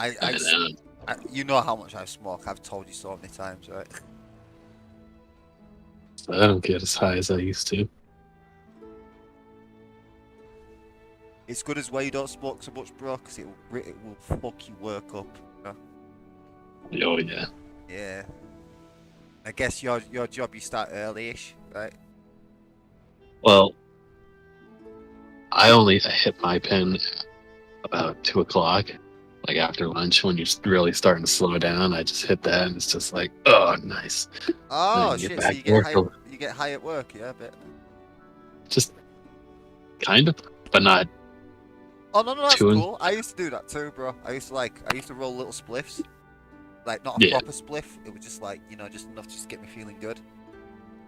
you know how much I smoke. I've told you so many times, right? I don't get as high as I used to. It's good as well you don't smoke so much, bro, because it will fuck your work up. You know? Oh yeah. Yeah. I guess your job you start early-ish, right? Well, I only hit my pen about 2 o'clock, like after lunch when you're really starting to slow down. I just hit that, and it's just like, oh, nice. And Oh then get shit! So back to work. you get high at work, yeah, a bit. Just kind of, but not Oh no, that's too. cool. I used to do that too, bro. I used to roll little spliffs, like not a Yeah, proper spliff. It was just like just enough to just get me feeling good.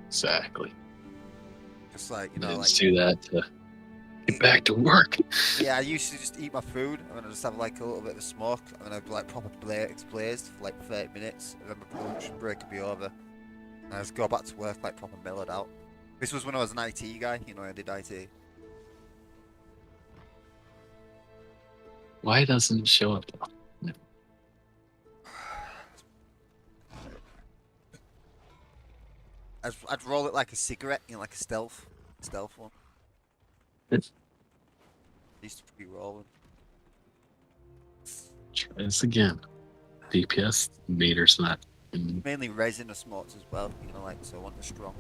exactly. Just like I like just do that to get back to work. yeah. I used to just eat my food and then I just have like a little bit of a smoke and then I'd be like proper blazed for like 30 minutes and then my lunch break would be over and I just go back to work like proper mellowed out. This was when I was an IT guy, I did IT. Why doesn't it show up? I'd roll it like a cigarette, like a stealth one. Let's Used to be rolling. try this again. DPS meter's not in Mainly resin or smokes as well, like so I want the strong.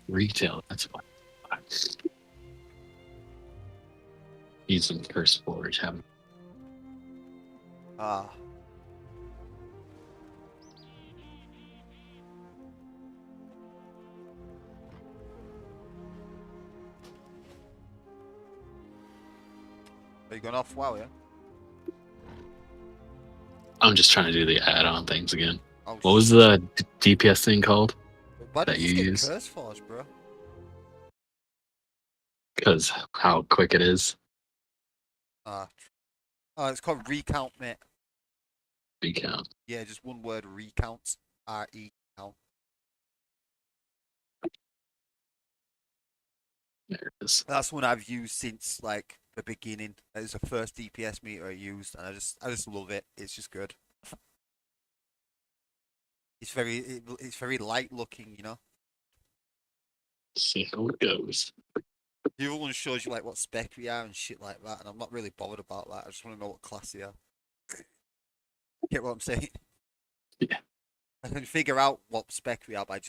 retail. That's why. Using curse forge having Ah. Are you going off WoW, yeah? I'm just trying to do the add-on things again. Oh, What was the DPS thing called Why that don't you you use? just get Curse Forge, bro? Because how quick it is. Ah. Oh, it's called Recount, mate. Recount. Yeah, just one word, Recount. R-E-count. There it is. That's one I've used since like the beginning. It was the first DPS meter I used, and I just love it. It's just good. It's very light looking, See how it goes. The other one shows you like what spec we are and shit like that, and I'm not really bothered about that. I just want to know what class we are. Get what I'm saying? Yeah. I can figure out what spec we are by you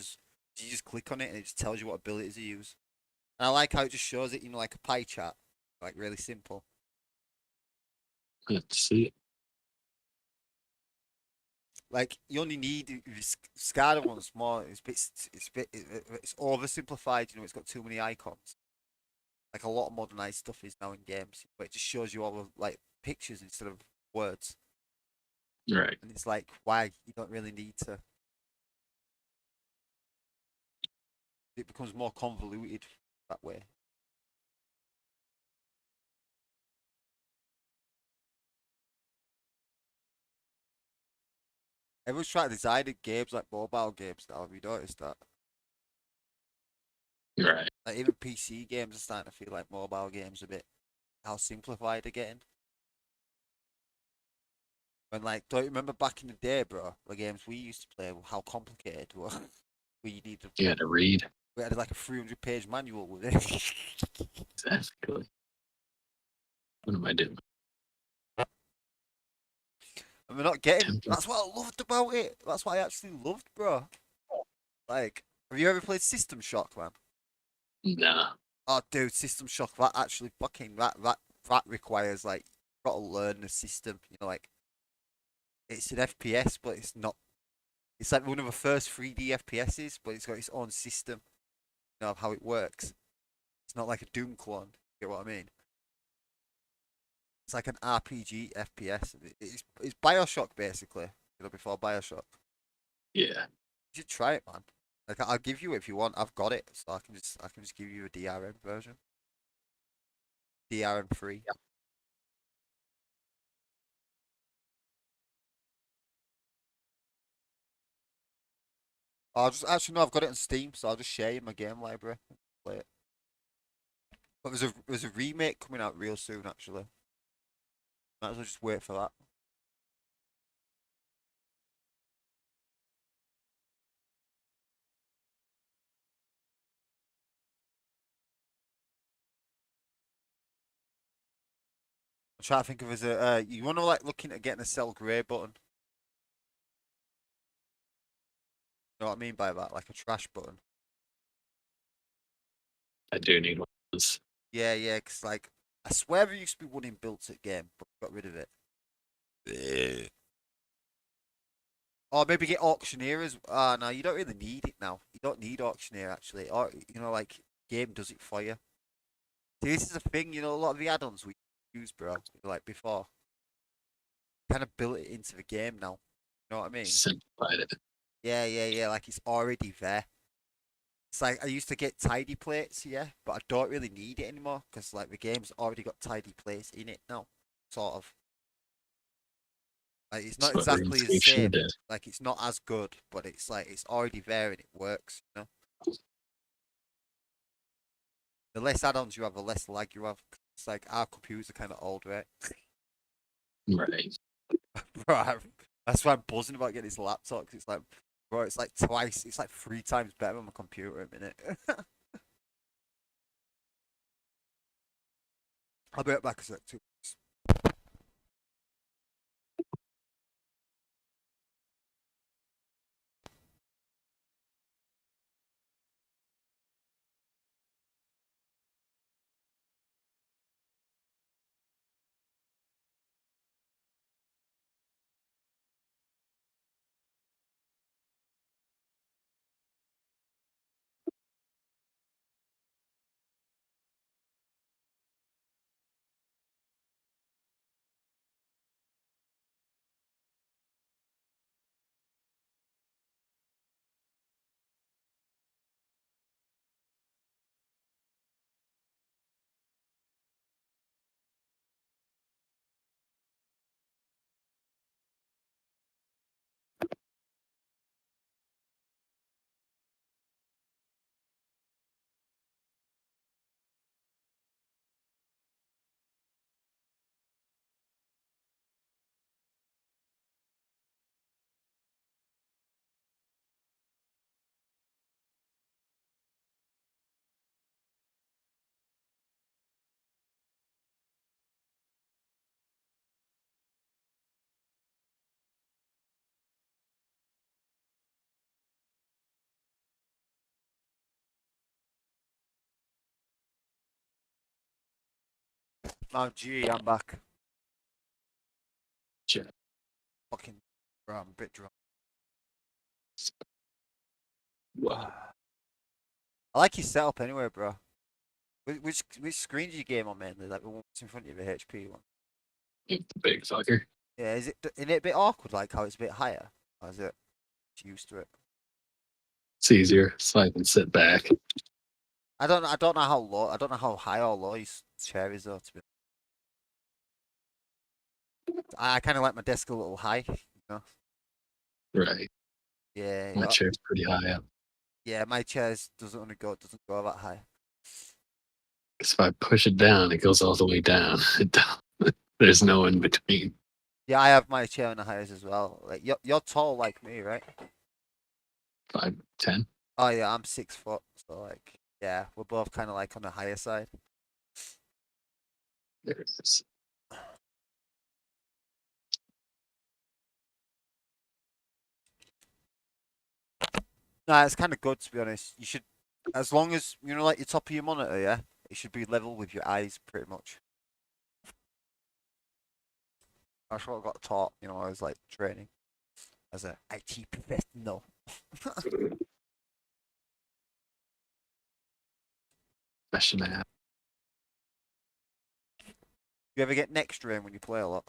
just click on it and it just tells you what abilities you use. And I like how it just shows it, like a pie chart, like really simple. Let's see. Like you only need SCADA one's more. It's oversimplified. It's got too many icons. Like a lot of modernized stuff is now in games, but it just shows you all of like pictures instead of words. Right. And it's like, why you don't really need to. It becomes more convoluted that way. Everyone's trying to design games like mobile games now. Have you noticed that? Right. Like even PC games are starting to feel like mobile games a bit. How simplified they're getting. When like, don't you remember back in the day, bro? The games we used to play, how complicated they were. Where you need to. You had to read. We had like a 300-page manual with it. Exactly. What am I doing? And we're not getting. Temple. That's what I loved about it. That's what I actually loved, bro. Like, have you ever played System Shock, man? Nah. Oh, dude, System Shock. That actually fucking that requires like you gotta learn the system. Like it's an FPS, but it's not. It's like one of the first 3D FPSs, but it's got its own system. Of how it works. It's not like a Doom clone. You get what I mean? It's like an RPG FPS. It's Bioshock basically. Before Bioshock. Yeah. You should try it, man. Like I'll give you it if you want. I've got it, so I can just give you a DRM version. DRM free. I'll just actually no, I've got it on Steam, so I'll just share you my game library. And play it. But there's a remake coming out real soon, actually. Might as well just wait for that. I'm trying to think of as a you want to like looking at getting a sell grey button. You know what I mean by that? Like a trash button. I do need one of those. Yeah, because like I swear there used to be one in built at game, but got rid of it. Or maybe get auctioneer as. Ah, no, you don't really need it now. You don't need auctioneer actually. Or like game does it for you. See, this is a thing. A lot of the add-ons we use, bro, like before, kind of built it into the game now. You know what I mean? Simplified it. Yeah. Like it's already there. It's like I used to get tidy plates, yeah, but I don't really need it anymore because like the game's already got tidy plates in it now, sort of. Like it's not That's what exactly the RuneScape should have same. did. Like it's not as good, but it's like it's already there and it works. The less add-ons you have, the less lag you have. It's like our computers are kind of old, right? Right. Bro, that's why I'm buzzing about getting this laptop. 'Cause it's like, bro, it's like twice, it's like 3 times better on my computer at a minute. I'll be right back a sec too. Oh, gee, I'm back. Sure. Fucking, bro, I'm a bit drunk. Wow. I like your setup anyway, bro. Which screen do you game on mainly? Like the one that's in front of you, the HP one. The big fucker. Yeah, is it a bit awkward, like how it's a bit higher? Or is it used to it? It's easier, so I can sit back. I don't know how low, I don't know how high or low your chair is though. To be, I kind of like my desk a little high, you know. Right. Yeah, My chair's pretty high up. yeah. My chairs doesn't go that high. Because if I push it down, it goes all the way down. There's no in between. Yeah, I have my chair on the highest as well. Like you're tall like me, right? 5'10". Oh yeah, I'm 6 foot, so like yeah, we're both kind of like on the higher side. There it is. Nah, it's kind of good to be honest. You should, as long as like your top of your monitor, yeah, it should be level with your eyes, pretty much. That's what I got taught. I was like training as a IT professional. Question I have. You ever get neck strain when you play a lot?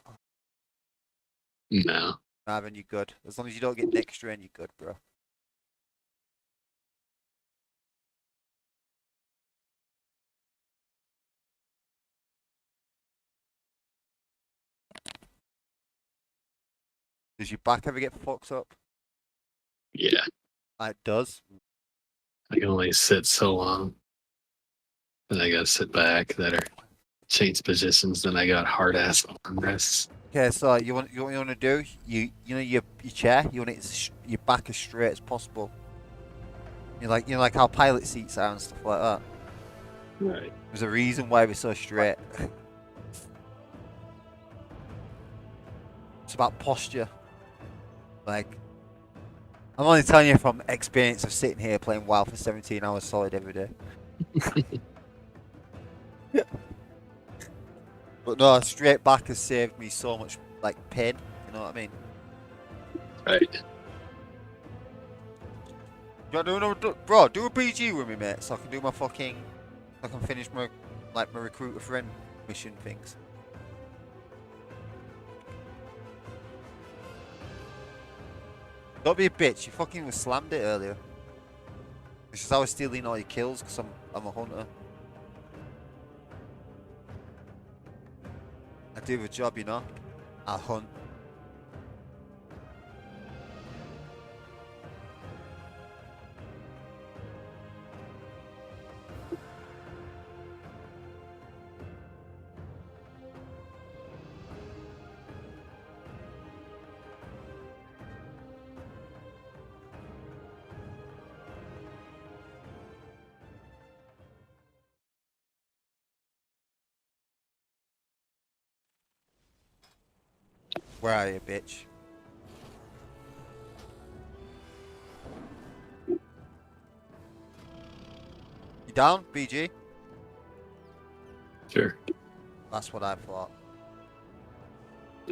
No. Nah, then you're good. As long as you don't get neck strain, you're good, bro. Does your back ever get fucked up? Yeah. It does. I can only sit so long. Then I gotta sit back that are change positions. Then I got hard ass armrests. Okay, so you want to do? Your chair. You want your back as straight as possible. Like how pilot seats are and stuff like that. Right. There's a reason why we're so straight. much about posture. Like, I'm only telling you from experience of sitting here playing WoW for 17 hours solid every day. But no, straight back has saved me so much, like, pain. You know what I mean? Right. Bro, do a BG with me, mate, so I can do my fucking... I can finish my, like, my recruiter friend mission things. Don't be a bitch, you fucking was slammed it earlier. It's just I was stealing all your kills because I'm a hunter. I do the job, you know? I hunt. Where are you, bitch? You down, BG? Sure. That's what I thought.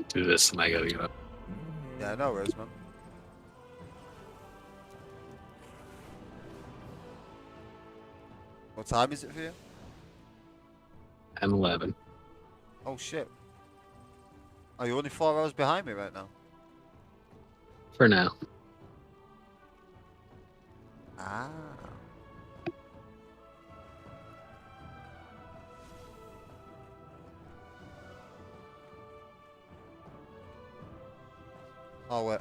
Do this and I gotta go. Yeah, no worries, man. What time is it for you? 10-11. Oh shit. Oh, you're only 4 hours behind me right now. For now. Ah. Oh, wait.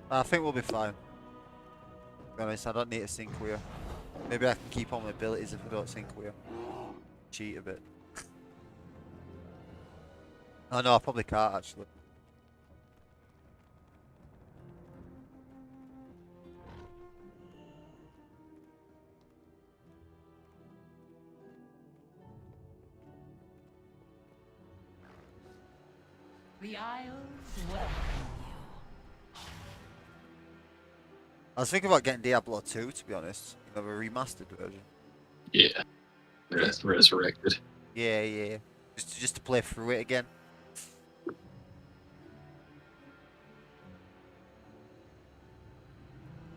I think we'll be fine. To be honest, I don't need to sync with you. Maybe I can keep on my abilities if I don't sync with you. Cheat a bit. Oh no, I probably can't actually. The Isles welcome you. I was thinking about getting Diablo 2 to be honest. You know, a remastered version. Yeah. Resurrected. Yeah. Just to play through it again.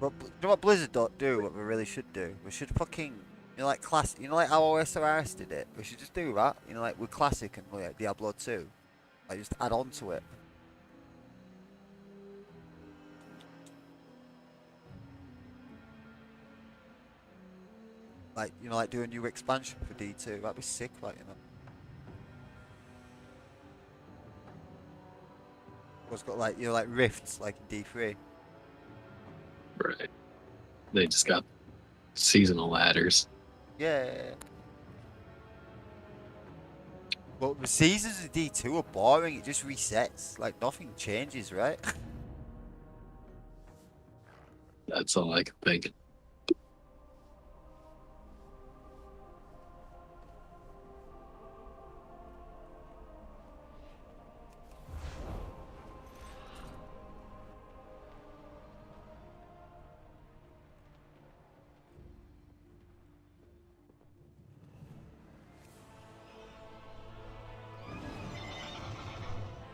But you know what Blizzard don't do? What we really should do? We should fucking, you know, like classic. You know, like how OSRS did it. We should just do that. You know, like with classic and like Diablo 2. Like just add on to it. Like, you know, like do a new expansion for D2. That'd be sick, like, you know. It's got like, you know, like rifts like in D3. Right. They just got seasonal ladders. Yeah. But the seasons of D2 are boring. It just resets. Like nothing changes, right? That's all I can think.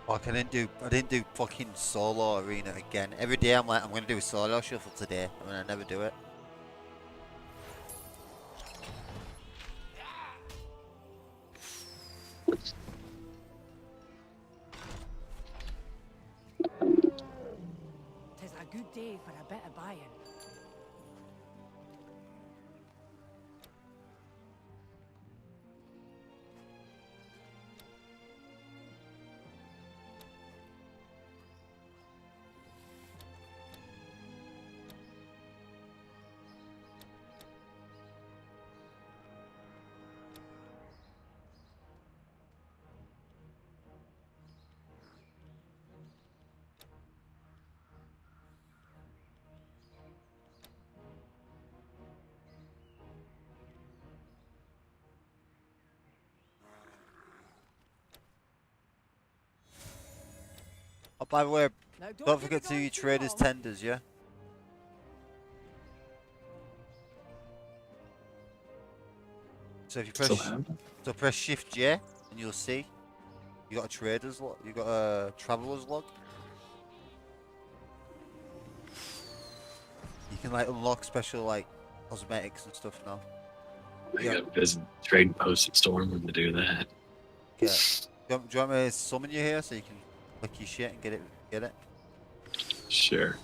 Fuck, I didn't do fucking solo arena again. Every day I'm like, I'm gonna do a solo shuffle today, and then I never do it. Tis a good day for a bit of buying. Oh, by the way, No, don't forget to do your too traders long. tenders, yeah? So if you Still press, have it? so press Shift J, and you'll see you got a traders log, you got a travelers log. You can like unlock special like cosmetics and stuff now. I Yeah. gotta visit Trading Post and Stormwind to do that. Okay. Do you want me to summon you here so you can click your shit and get it? Get it? Sure.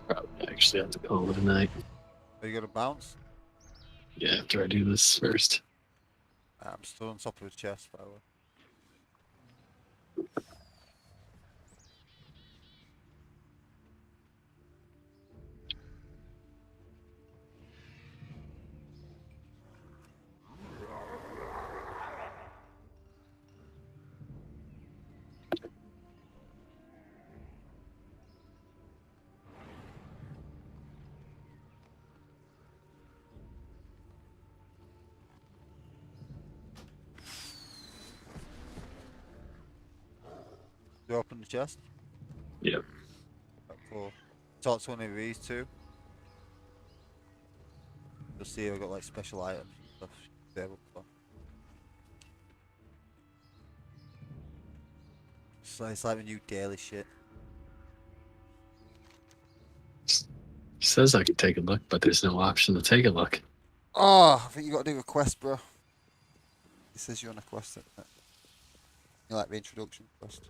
Probably actually have to call it a night. Are you gonna bounce? Yeah, after I do this first. I'm still on top of his chest, by the way. You open the chest? Yep. Right, cool. Talk to one of these two. You'll see I've got like special items and stuff. There, so it's like the new daily shit. He says I can take a look, but there's no option to take a look. Oh, I think you got to do a quest, bro. It says you're on a quest. You like the introduction quest.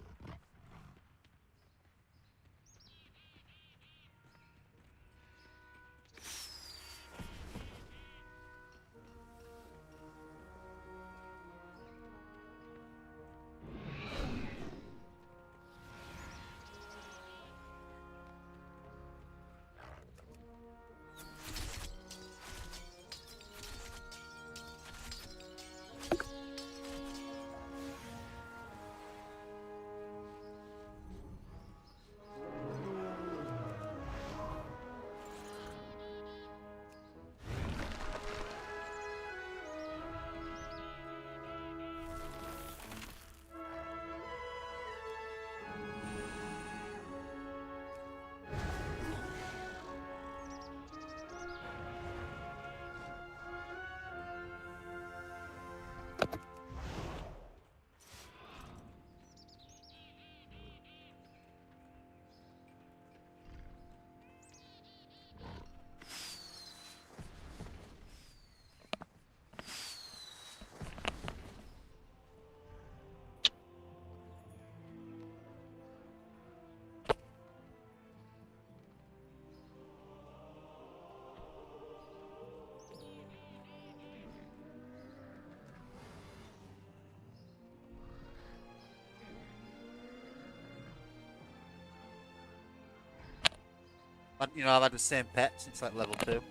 You know, I've had the same pet since like level 2.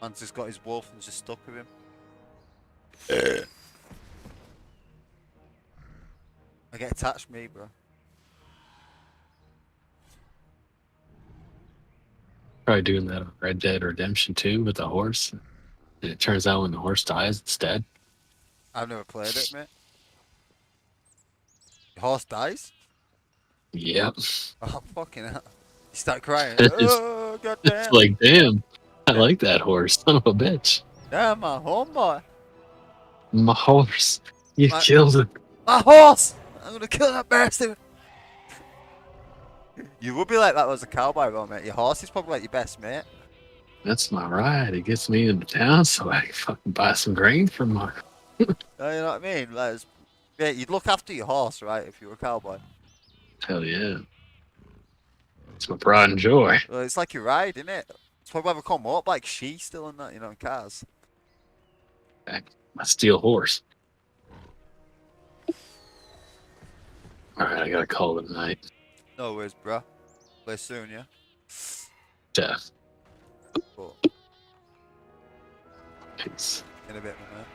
Man's just got his wolf and just stuck with him. I get attached to me, bro. Probably doing that on Red Dead Redemption 2 with the horse. And it turns out when the horse dies, it's dead. I've never played it, mate. Your horse dies? Yep. Oh, fucking hell. You start crying. It's, Oh, it's goddamn. like, damn, I like that horse. Son of a bitch. Damn, my homeboy. My horse. You My- killed it. My horse! I'm gonna kill that bastard! You would be like that as a cowboy, though, mate. Your horse is probably like your best mate. That's my ride. It gets me into town so I can fucking buy some grain from my. You know what I mean? Like, mate, you'd look after your horse, right, if you were a cowboy. Hell yeah. It's my pride and joy. Well, it's like your ride, isn't it? It's probably why they call motorbike she still in that, you know, in cars. My steel horse. Alright, I gotta call it a night. No worries, bro. Play soon, yeah? Death. But Peace. in a bit, man.